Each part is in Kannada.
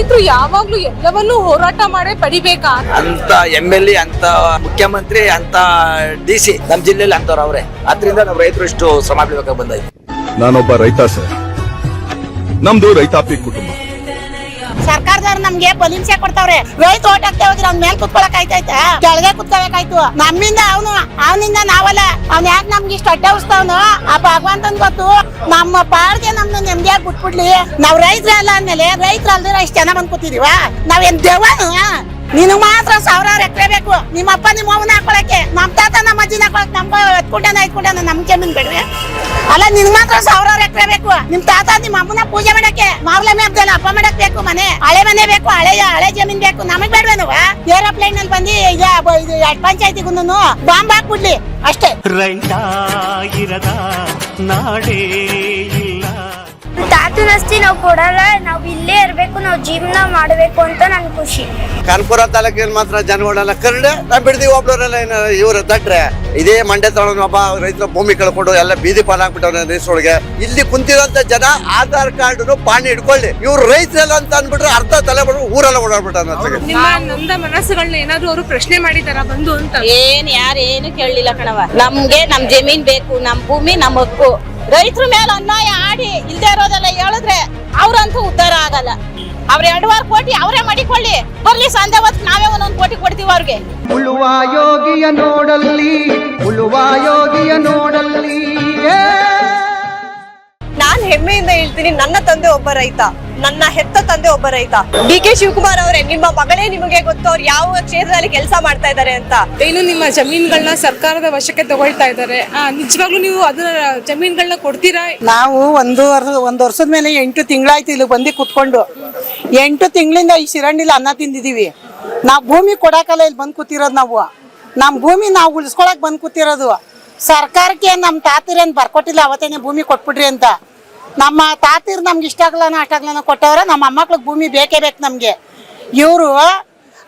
ರೈತರು ಯಾವಾಗ್ಲೂ ಎಲ್ಲವನ್ನೂ ಹೋರಾಟ ಮಾಡೇ ಪಡಿಬೇಕಾ ಅಂತ MLA ಅಂತ ಮುಖ್ಯಮಂತ್ರಿ ಅಂತ DC ನಮ್ಮ ಜಿಲ್ಲೆಯಲ್ಲಿ ಅಂತವ್ರು ಅವ್ರೆ. ಅದರಿಂದ ನಾವು ರೈತರು ಇಷ್ಟು ಶ್ರಮ ಬೀಳಬೇಕಾಗಿ ಬಂದಾಯ್ತು. ನಾನೊಬ್ಬ ರೈತ ಸರ್, ನಮ್ದು ರೈತಾಪಿ ಕುಟುಂಬ. ಸರ್ಕಾರದವ್ರು ನಮ್ಗೆ ಬಲಿಂಸೆ ಕೊಡ್ತಾವ್ರೆ. ರೈತ ಓಟ್ ಹಾಕ್ತಾ ಹೋದ್ರೆ ಅವ್ನ ಮೇಲೆ ಕುತ್ಕೊಳಕ್ ಆಯ್ತಾಯ್ತಾ? ಕೆಳಗೆ ಕುತ್ಕೋಬೇಕಾಯ್ತು. ನಮ್ಮಿಂದ ಅವನಿಂದ ನಾವಲ್ಲ. ಅವ್ನ ಯಾಕೆ ನಮ್ಗೆ ಇಷ್ಟ ಅಡ್ಡ ಉಸ್ತಾವ್ನು ಆ ಭಗವಂತನ್ ಗೊತ್ತು. ನಮ್ಮ ಪಾಡ್ಗೆ ನಮ್ನ ನೆಮ್ಮದಿಯಾಗಿ ಬಿಟ್ಬಿಡ್ಲಿ. ನಾವ್ ರೈತರ ಅಲ್ಲ ಅಂದ್ಮೇಲೆ ರೈತರ ಅಲ್ದಿರ ಇಷ್ಟ ಜನ ಬಂದ್ ಕೂತಿದೀವ? ನಾವೇನ್ ದೇವನು? ನಿನಗ್ ಮಾತ್ರ 1000 ಎಕರೆ ಬೇಕು. ನಿಮ್ಮ ಅಪ್ಪ ನಿಮ್ಮ ಅವನ ಹಾಕೊಳಕ್ಕೆ, ನಮ್ ತಾತ ನಮ್ಮ ಅಜ್ಜಿನ ಹಾಕೊಳಕ್ ನಮ್ಗೆ 5 ಕುಂಟನ ನಮ್ ಜಮೀನ್ ಬೇಡ್ವೆ ಅಲ್ಲ. ನಿನ್ಗ್ ಮಾತ್ರ 1000 ಎಕರೆ ಬೇಕು. ನಿಮ್ ತಾತ ನಿಮ್ಮ ಅಮ್ಮನ ಪೂಜೆ ಮಾಡಕ್ಕೆ, ಮಾವ್ಲೆ ಮೇಬ್ದಲ್ಲ ಹಬ್ಬ ಮಾಡಕ್ ಬೇಕು. ಮನೆ ಹಳೆ ಮನೆ ಬೇಕು, ಹಳೆ ಜಮೀನ್ ಬೇಕು. ನಮಗ್ ಬೇಡ್ವೇನುವ? ಏರೋಪ್ಲೇನ್ ನಲ್ಲಿ ಬಂದು ಇದು ಪಂಚಾಯತಿಗೂ ಬಾಂಬ್ ಹಾಕ್ಬಿಡ್ಲಿ ಅಷ್ಟೇ. ರೈತ ಇರದ ನಾಡೇ ಇಲ್ಲ. ತಾತನಸ್ತಿ ನಾವು ಕೊಡಲ್ಲ, ನಾವು ಇಲ್ಲೇ ಇರ್ಬೇಕು, ನಾವು ಜೀವನ ಮಾಡ್ಬೇಕು ಅಂತ ನನ್ ಖುಷಿ. ಕಾನ್ಪುರ ತಾಲೂಕಿನಲ್ಲಿ ಮಾತ್ರ ಜನಗಳೆಲ್ಲ ಕರಡೆ ನಾವ್ ಬಿಡ್ದೀವಿ. ಒಬ್ಳವರೆಲ್ಲ ಇವ್ರು ದಟ್ರೆ ಇದೇ ಮಂಡ್ಯ ತಗೊಳ್ಳೋ ಒಬ್ಬ ರೈತರ ಭೂಮಿ ಕಳ್ಕೊಂಡು ಎಲ್ಲ ಬೀದಿ ಪಾಲ್ ಹಾಕ್ಬಿಟ್ಟವ್ರೆ ದೇಶದೊಳಗೆ. ಇಲ್ಲಿ ಕುಂತಿರೋಂತ ಜನ ಆಧಾರ್ ಕಾರ್ಡ್ ಪಾಣಿ ಹಿಡ್ಕೊಳ್ಳಿ, ಇವ್ರು ರೈತರೆಲ್ಲ ಅಂತ ಅನ್ಬಿಟ್ರೆ ಅರ್ಧ ತಲೆ ಬಿಡು ಊರೆಲ್ಲ ಓಡಾಡ್ಬಿಟ್ಟ. ನಿಮ್ಮ ನೊಂದ ಮನಸ್ಸುಗಳನ್ನ ಏನಾದ್ರು ಅವರು ಪ್ರಶ್ನೆ ಮಾಡಿದಾರ ಬಂದು ಅಂತ? ಯಾರೇನು ಕೇಳಲಿಲ್ಲ ಕಣವ. ನಮ್ಗೆ ನಮ್ ಜಮೀನ್ ಬೇಕು, ನಮ್ ಭೂಮಿ ನಮ್ ಹಕ್ಕು. ರೈತರ ಮೇಲೆ ಅನ್ಯಾಯ ಆಡಿ ಇಲ್ದೇ ಇರೋದೆಲ್ಲ ಹೇಳಿದ್ರೆ ಅವ್ರಂತೂ ಉದ್ಧಾರ ಆಗಲ್ಲ. ಅವ್ರ 2 ಕೋಟಿ ಅವರೇ ಮಾಡಿಕೊಳ್ಳಿ, ಬರ್ಲಿ ಸಂಜೆ ಹೊತ್ತು ನಾವೇ 1 ಕೋಟಿ ಕೊಡ್ತೀವಿ ಅವ್ರಿಗೆ. ಉಳುವ ಯೋಗಿಯ ನೋಡಲ್ಲಿ, ಉಳುವ ಯೋಗಿಯ ನೋಡಲ್ಲಿ. ನಾನ್ ಹೆಮ್ಮೆಯಿಂದ ಹೇಳ್ತೀನಿ, ನನ್ನ ತಂದೆ ಒಬ್ಬ ರೈತ, ನನ್ನ ಹೆತ್ತ ತಂದೆ ಒಬ್ಬ ರೈತ. DK ಶಿವಕುಮಾರ್ ಅವರೇ, ನಿಮ್ಮ ಮಗಳೇ ನಿಮಗೆ ಗೊತ್ತು ಅವ್ರು ಯಾವ ಕ್ಷೇತ್ರದಲ್ಲಿ ಕೆಲಸ ಮಾಡ್ತಾ ಇದ್ದಾರೆ ಅಂತ. ಏನು ನಿಮ್ಮ ಜಮೀನ್ಗಳನ್ನ ಸರ್ಕಾರದ ವಶಕ್ಕೆ ತಗೊಳ್ತಾ ಇದ್ದಾರೆ, ನಿಜವಾಗ್ಲೂ ನೀವು ಅದರ ಜಮೀನ್ಗಳನ್ನ ಕೊಡ್ತೀರಾ? ನಾವು ಒಂದು ವರ್ಷದ ಮೇಲೆ 8 ತಿಂಗಳಾಯ್ತು ಇಲ್ಲಿ ಬಂದು ಕುತ್ಕೊಂಡು. 8 ತಿಂಗಳಿಂದ ಈ ಶಿರಂಡಿಲಿ ಅನ್ನ ತಿಂದಿದೀವಿ. ನಾವು ಭೂಮಿ ಕೊಡಕಲ್ಲ ಇಲ್ಲಿ ಬಂದು ಕೂತಿರೋದು. ನಾವು ನಮ್ಮ ಭೂಮಿ ನಾವು ಉಳಿಸ್ಕೊಳಕ್ ಬಂದು ಕೂತಿರೋದು. ಸರ್ಕಾರಕ್ಕೆ ನಮ್ಮ ತಾತಿರೇನು ಬರ್ಕೊಟ್ಟಿಲ್ಲ ಅವತ್ತೇನೆ ಭೂಮಿ ಕೊಟ್ಬಿಡ್ರಿ ಅಂತ. ನಮ್ಮ ತಾತಿರ್ ನಮ್ಗೆ ಇಷ್ಟ ಆಗಲನ ಅಷ್ಟಾಗ್ಲನ ಕೊಟ್ಟವ್ರೆ. ನಮ್ಮ ಮೊಮ್ಮಕ್ಳಿಗೆ ಭೂಮಿ ಬೇಕೇ ಬೇಕು ನಮಗೆ. ಇವರು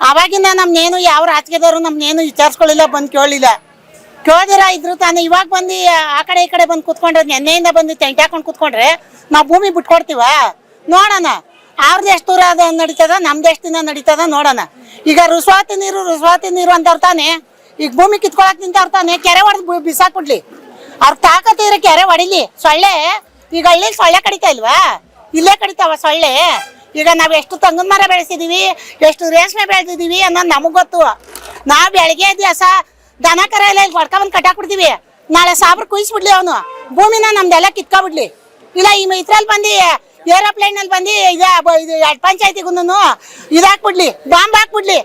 ಅವಾಗಿಂದ ನಮ್ನೇನು ಯಾವ ರಾಜಕೀಯದವರು ನಮ್ನೇನು ವಿಚಾರಿಸ್ಕೊಳ್ಳಿಲ್ಲ, ಬಂದು ಕೇಳಿದಿರ ಇದ್ರು ತಾನೆ. ಇವಾಗ ಬಂದು ಆ ಕಡೆ ಈ ಕಡೆ ಬಂದು ಕುತ್ಕೊಂಡ್ರೆ, ನೆನ್ನೆಯಿಂದ ಬಂದು ಟೆಂಟ್ ಹಾಕೊಂಡು ಕುತ್ಕೊಂಡ್ರೆ ನಾವು ಭೂಮಿ ಬಿಟ್ಕೊಡ್ತೀವ? ನೋಡೋಣ ಅವ್ರದ್ದು ಎಷ್ಟು ದೂರ ಅದು ನಡೀತದ, ನಮ್ದು ಎಷ್ಟು ದಿನ ನಡೀತದ ನೋಡೋಣ. ಈಗ ರುಸ್ವಾತಿ ನೀರು ಅಂತವ್ರು ತಾನೆ. ಈಗ ಭೂಮಿ ಕಿತ್ಕೊಳಕ್ ನಿಂತವ್ರು ತಾನೆ. ಕೆರೆ ಹೊಡೆದು ಬಿಸಾಕ್ಬಿಡ್ಲಿ. ಅವ್ರ ತಾಕತ್ತಿದ್ರೆ ಕೆರೆ ಹೊಡಿಲಿ. ಸೊಳ್ಳೆ ಈಗ ಹಳ್ಳಿ ಸೊಳ್ಳೆ ಕಡಿತಾ ಇಲ್ವಾ? ಇಲ್ಲೇ ಕಡಿತಾವ ಸೊಳ್ಳೆ. ಈಗ ನಾವ್ ಎಷ್ಟು ತಂಗನ್ ಮರ ಬೆಳೆಸಿದೀವಿ, ಎಷ್ಟು ರೇಷ್ಮೆ ಬೆಳೆದಿದೀವಿ ಅನ್ನೋದು ನಮಗ್ ಗೊತ್ತು. ನಾವ್ ಬೆಳಗ್ಗೆ ದಿವಸ ದನ ಕರ ಎಲ್ಲ ಇಲ್ಲಿ ಹೊಡ್ಕೊಂಡ್ ಕಟ್ಟಾಕ್ಬಿಡ್ತೀವಿ. ನಾಳೆ ಸಾಬ್ರು ಕುಯ್ಸ್ಬಿಡ್ಲಿ ಅವನು, ಭೂಮಿನ ನಮ್ದೆಲ್ಲ ಕಿತ್ಕೊಬಿಡ್ಲಿ. ಇಲ್ಲ ಇದ್ರಲ್ಲಿ ಬಂದು ಏರೋಪ್ಲೇನ್ ನಲ್ಲಿ ಬಂದು ಇದು ಪಂಚಾಯತಿಗೂ ಇದಾಕ್ಬಿಡ್ಲಿ, ಬಾಂಬ್ ಹಾಕ್ಬಿಡ್ಲಿ.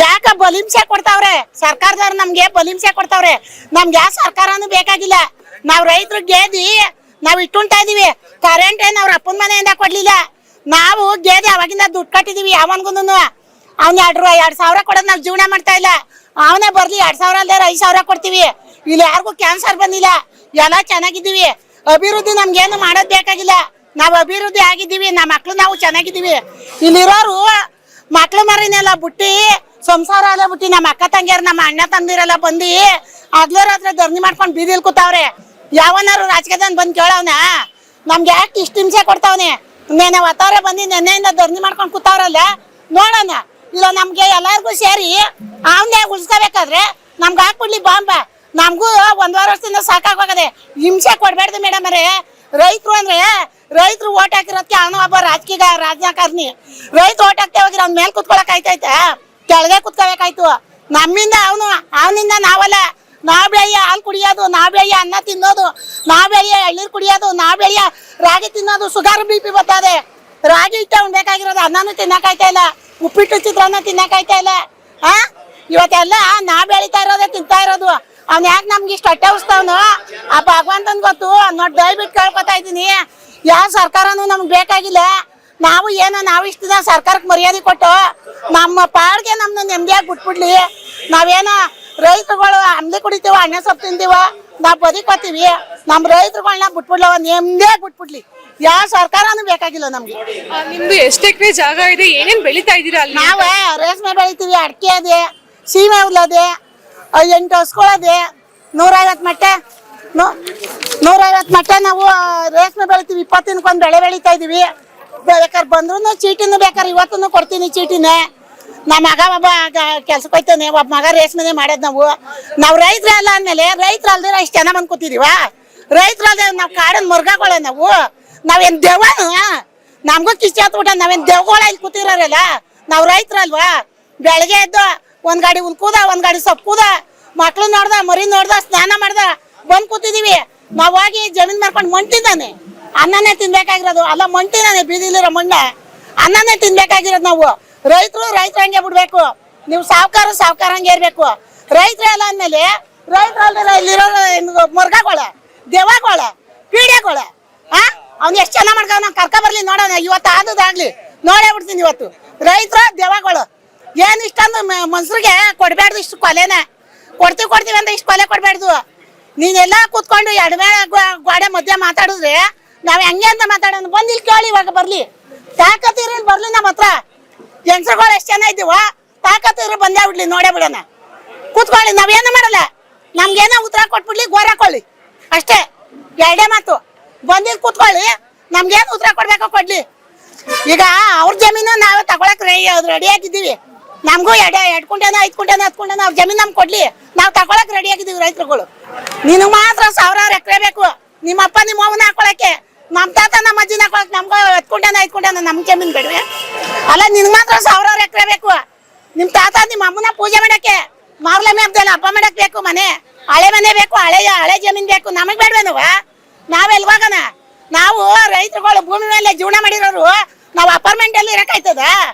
ಯಾಕ ಬಲಿಂಸೆ ಕೊಡ್ತಾವ್ರೆ ಸರ್ಕಾರದವ್ರು? ನಮ್ಗೆ ಬಲಿಂಸೆ ಕೊಡ್ತಾವ್ರೆ. ನಮ್ಗೆ ಯಾವ ಸರ್ಕಾರನೂ ಬೇಕಾಗಿಲ್ಲ. ನಾವ್ ರೈತರು ಗೇದಿ ನಾವ್ ಇಟ್ಟುಂಟ ಇದೀವಿ. ಕರೆಂಟ್ ಏನ್ ಅವ್ರ ಅಪ್ಪನ ಮನೆಯಿಂದ ಕೊಡ್ಲಿಲ್ಲ. ನಾವು ಗೇದಿ ಅವಾಗಿಂದ ದುಡ್ಡು ಕಟ್ಟಿದೀವಿ. ಅವನ್ಗುನು ಅವ್ನ 2,000 ಕೊಡೋದು ನಾವ್ ಜೀವನ ಮಾಡ್ತಾ ಇಲ್ಲ. ಅವನೇ ಬರ್ಲಿ 2,000 ಅಲ್ದೇ 5,000 ಕೊಡ್ತೀವಿ. ಇಲ್ಲಿ ಯಾರಿಗೂ ಕ್ಯಾನ್ಸರ್ ಬಂದಿಲ್ಲ, ಎಲ್ಲ ಚೆನ್ನಾಗಿದ್ದೀವಿ. ಅಭಿವೃದ್ಧಿ ನಮ್ಗೇನು ಮಾಡೋದ್ ಬೇಕಾಗಿಲ್ಲ. ನಾವ್ ಅಭಿವೃದ್ಧಿ ಆಗಿದ್ದೀವಿ. ನಮ್ಮ ಮಕ್ಳು ನಾವು ಚೆನ್ನಾಗಿದ್ದೀವಿ. ಇಲ್ಲಿರೋರು ಮಕ್ಳು ಮರಿನೆಲ್ಲ ಬಿಟ್ಟಿ, ಸಂಸಾರ ಎಲ್ಲ ಬಿಟ್ಟಿ, ನಮ್ಮ ಅಕ್ಕ ತಂಗಿಯರು ನಮ್ಮ ಅಣ್ಣ ತಂದಿರೆಲ್ಲ ಬಂದು ಹಗ್ಲು ರಾತ್ರಿ ಧರಣಿ ಮಾಡ್ಕೊಂಡು ಬೀದಿಲ್ ಕೂತಾವ್ರೆ. ಯಾವನಾರು ರಾಜಕೀಯದಲ್ಲಿ ಬಂದು ಕೇಳವನ ನಮ್ಗೆ ಯಾಕೆ ಇಷ್ಟು ಹಿಂಸೆ ಕೊಡ್ತಾವನೆ? ನೆನೆ ಒತ್ತವ್ರೆ ಬಂದು ನೆನ್ನೆಯಿಂದ ಧರಣಿ ಮಾಡ್ಕೊಂಡು ಕೂತಾವ್ರಲ್ಲ, ನೋಡೋಣ. ಇಲ್ಲ ನಮ್ಗೆ ಎಲ್ಲಾರ್ಗು ಸೇರಿ ಅವನ್ನೇ ಉಳಿಸ್ಕೋಬೇಕಾದ್ರೆ ನಮ್ಗೆ ಹಾಕ್ಬಿಡ್ಲಿ ಬಾಂಬ. ನಮಗೂ 1 ವರ್ಷದಿಂದ ಸಾಕಾಗೋಗದೆ. ಹಿಂಸೆ ಕೊಡ್ಬೇಡ್ದು ಮೇಡಮ್ ಅವರೇ. ರೈತರು ಅಂದ್ರೆ ರೈತರು ಓಟ್ ಹಾಕಿರೋದಕ್ಕೆ ಅವನು ಒಬ್ಬ ರಾಜಕಾರಣಿ. ರೈತ ಓಟ್ ಹಾಕ್ತಾ ಹೋಗಿರ ಅವ್ನ ಮೇಲೆ ಕುತ್ಕೊಳಕ್ ಆಯ್ತಾಯ್ತಾ? ಕೆಳಗೆ ಕುತ್ಕೋಬೇಕಾಯ್ತು. ನಮ್ಮಿಂದ ಅವನಿಂದ ನಾವಲ್ಲ. ನಾವ್ ಬೆಳೆಯ ಹಾಲು ಕುಡಿಯೋದು, ನಾವ್ ಬೆಳೆಯ ಅನ್ನ ತಿನ್ನೋದು, ನಾವ್ ಬೆಳೆಯ ಎಳ್ನೀರು ಕುಡಿಯೋದು, ನಾವ್ ಬೆಳೆಯ ರಾಗಿ ತಿನ್ನೋದು. ಶುಗರ್ BP ಬರ್ತದೆ. ರಾಗಿ ಇಟ್ಟ ಉಣ್ಬೇಕಾಗಿರೋದು, ಅನ್ನನೂ ತಿನ್ನಕಾಯ್ತಾ ಇಲ್ಲ, ಉಪ್ಪಿಟ್ಟು ಚಿತ್ರಾನ್ನ ತಿನ್ನಕಾಯ್ತಾ ಇಲ್ಲ. ಇವತ್ತೆಲ್ಲ ನಾವ್ ಬೆಳಿತಾ ಇರೋದೇ ತಿಂತಾ ಇರೋದು. ಅವ್ನ ಯಾಕೆ ನಮ್ಗೆ ಇಷ್ಟ ಅಟ್ಟೆ ಉಸ್ತಾವ್ನು ಆ ಭಗವಂತನ್ ಗೊತ್ತು. ನೋಡಿ ದಯವಿಟ್ಟು ಕೇಳ್ಕೊತಾ ಇದ್ದೀನಿ, ಯಾವ ಸರ್ಕಾರನೂ ನಮ್ಗೆ ಬೇಕಾಗಿಲ್ಲ. ನಾವು ಇಷ್ಟ ದಿನ ಸರ್ಕಾರಕ್ಕೆ ಮರ್ಯಾದೆ ಕೊಟ್ಟು ನಮ್ಮ ಪಾಡ್ಗೆ ನಮ್ನ ನೆಮ್ಮದಿಯಾಗಿ ಬಿಟ್ಬಿಡ್ಲಿ. ನಾವೇನೋ ರೈತರುಗಳು ಅಂಬ್ಲಿ ಕುಡಿತೀವ, ಅಣ್ಣ ಸೊಪ್ಪು ತಿಂತೀವ, ನಾವ್ ಬದುಕೋತೀವಿ. ನಮ್ ರೈತರುಗಳನ್ನ ಬಿಟ್ಬಿಡ್ಲ, ನೆಮ್ಮದಿಯಾಗಿ ಬಿಟ್ಬಿಡ್ಲಿ. ಯಾವ ಸರ್ಕಾರನೂ ಬೇಕಾಗಿಲ್ಲ ನಮ್ಗೆ. ನಿಮ್ದು ಎಷ್ಟು ಎಕರೆ ಜಾಗ ಇದೆ, ಏನೇನ್ ಬೆಳಿತಾ ಇದೀರಾ? ನಾವ್ ರೇಷ್ಮೆ ಬೆಳಿತೀವಿ, ಅಡಿಕೆ ಅದೇ, ಸೀಮೆ ಹುಲ್ಲದೆ, 8 ಹಸ್ಕೊಳ್ಳೋದೆ, 150 ಮಟ್ಟೆ 150 ಮಟ್ಟೆ ನಾವು ರೇಷ್ಮೆ ಬೆಳಿತೀವಿ. 20 ದಿನಕ್ಕೊಂದು ಬೆಳೆ ಬೆಳಿತಾ ಇದೀವಿ. ಬೇಕಾದ್ರೆ ಬಂದ್ರು ಚೀಟಿನೂ ಬೇಕಾದ್ರೆ ಇವತ್ತೂ ಕೊಡ್ತೀನಿ ಚೀಟಿನೇ. ನಮ್ಮ ಮಗ ಒಬ್ಬ ಕೆಲ್ಸಕ್ಕೆ ಹೋಯ್ತಾನೆ, ಒಬ್ಬ ಮಗ ರೇಷ್ಮೆನೆ ಮಾಡೋದು. ನಾವು ರೈತರೇ ಅಲ್ಲ ಅಂದಮೇಲೆ ರೈತರು ಅಲ್ದಿರ ಇಷ್ಟು ಜನ ಬಂದು ಕೂತಿದೀವ? ರೈತರಲ್ದೆ ನಾವು ಕಾಡನ್ ಮುರ್ಗಗಳ ನಾವೇನ್ ದೆವ್ವನು? ನಮಗೂ ಕಿಚ್ಚ ಊಟ, ನಾವೇನ್ ದೆವ್ಗಳ ಇಲ್ಲಿ ಕೂತಿರಲ್ಲ? ನಾವು ರೈತರಲ್ವಾ? ಬೆಳಗ್ಗೆ ಎದ್ದು ಒಂದ್ ಗಾಡಿ ಉಲ್ಕೂದ, ಒಂದ್ ಗಾಡಿ ಸೊಪ್ಪುದ, ಮಕ್ಳು ನೋಡ್ದ, ಮರಿ ನೋಡ್ದ, ಸ್ನಾನ ಮಾಡ್ದ ಬಂದ್ ಕೂತಿದೀವಿ. ನಾವ್ ಹೋಗಿ ಜಮೀನ್ ಮಾರ್ಕೊಂಡು ಮಂಟಿದ್ದಾನೆ ಅನ್ನನೇ ತಿನ್ಬೇಕಾಗಿರೋದು. ಅಲ್ಲ ಮಂಟಿದಾನೆ ಬೀದಿಲಿರೋ ಮಣ್ಣ ಅನ್ನನೇ ತಿನ್ಬೇಕಾಗಿರೋದು. ನಾವು ರೈತರು ಹಂಗೆ ಬಿಡ್ಬೇಕು. ನೀವು ಸಾವುಕಾರ ಹಂಗೆ ಇರ್ಬೇಕು. ರೈತರೇ ಅಲ್ಲ ಅಂದ್ಮೇಲೆ ರೈತರಲ್ದಿರ ಇಲ್ಲಿರೋ ಮುರ್ಗಗಳ, ದೆವ್ವಗಳ, ಪೀಡೆಗಳ ಅವ್ನು ಎಷ್ಟು ಚೆನ್ನಾಗಿ ಮಾಡ್ಕೊ ನಾವು ಕರ್ಕ ಬರ್ಲಿ ನೋಡೋಣ. ಇವತ್ತು ಆದದಾಗ್ಲಿ ನೋಡೇ ಬಿಡ್ತೀನಿ. ಇವತ್ತು ರೈತರು ದೆವ್ವಗಳು ಏನು ಇಷ್ಟೊಂದು ಮನ್ಸರಿಗೆ ಕೊಡ್ಬಾರ್ದು. ಇಷ್ಟು ಕೊಲೆನ ಕೊಡ್ತೀವಿ ಅಂತ ಇಷ್ಟು ಕೊಲೆ ಕೊಡ್ಬಾರ್ದು. ನೀನೆಲ್ಲ ಕೂತ್ಕೊಂಡು ಎಡಮೇಳ ಗೋಡೆ ಮಧ್ಯೆ ಮಾತಾಡಿದ್ರೆ ನಾವ್ ಹೆಂಗೆ ಅಂತ ಮಾತಾಡೋಣ? ಬಂದ್ ಇಲ್ಲಿ ಕೇಳಿ, ಇವಾಗ ಬರ್ಲಿ, ತಾಕತ್ತಿರ ಬರ್ಲಿ ನಮ್ಮ ಹತ್ರ. ಹೆಂಗಸರುಗಳು ಎಷ್ಟು ಜನ ಇದ್ದೀವ, ತಾಕತ್ತಿರ ಬಂದೇ ಬಿಡ್ಲಿ, ನೋಡೇ ಬಿಡೋಣ. ಕೂತ್ಕೊಳ್ಳಿ, ನಾವೇನು ಮಾಡಲ್ಲ. ನಮ್ಗೇನೋ ಉತ್ತರ ಕೊಟ್ಬಿಡ್ಲಿ, ಗೋರ್ ಹಾಕೊಳ್ಳಿ ಅಷ್ಟೇ. ಎರಡೇ ಮಾತು, ಬಂದಿಲ್ ಕೂತ್ಕೊಳ್ಳಿ, ನಮ್ಗೇನು ಉತ್ತರ ಕೊಡ್ಬೇಕೋ ಕೊಡ್ಲಿ. ಈಗ ಅವ್ರ ಜಮೀನು ನಾವೇ ತಗೊಳಕ್ ರೆಡಿ ಆಗಿದ್ದೀವಿ. ನಮಗೂ 2 ಕುಂಟೆನ 5 ಕುಂಟೆನ 10 ಕುಂಟೆನ ಅವ್ರ ಜಮೀನ್ ನಮ್ಗೆ ಕೊಡ್ಲಿ, ನಾವು ತಗೊಳಕ್ ರೆಡಿ ಆಗಿದ್ದೀವಿ ರೈತರುಗಳು. ನಿನಗೆ ಮಾತ್ರ 1000 ಎಕರೆ ಬೇಕು, ನಿಮ್ಮ ಅಪ್ಪ ನಿಮ್ಮ ಅವನ ಹಾಕೊಳಕ್ಕೆ. ನಮ್ಮ ತಾತ ನಮ್ಮ ಅಜ್ಜಿನ ಹಾಕೊಳಕ್ ನಮ್ಗೆ 10 ಕುಂಟೆನ 5 ಕುಂಟೆನ ನಮ್ ಜಮೀನ್ ಬೇಡವೆ? ಅಲ್ಲ, ನಿನ್ಗೆ ಮಾತ್ರ 1000 ಎಕರೆ ಬೇಕು. ನಿಮ್ ತಾತ ನಿಮ್ಮ ಅಮ್ಮನ ಪೂಜೆ ಮಾಡಕ್ಕೆ, ಮಾರ್ಲೆ ಮೇಬ್ದಲ್ಲ ಹಬ್ಬ ಮಾಡಕ್ ಬೇಕು. ಮನೆ ಹಳೆ ಮನೆ ಬೇಕು, ಹಳೆ ಜಮೀನ್ ಬೇಕು. ನಮಗ್ ಬೇಡವೇನುವ? ನಾವೆಲ್ವಾಗನ? ನಾವು ರೈತರುಗಳು ಭೂಮಿ ಮೇಲೆ ಜೀವನ ಮಾಡಿರೋರು. ನಾವು ಅಪಾರ್ಟ್ಮೆಂಟ್ ಅಲ್ಲಿ ಇರಕಾಯ್ತದ?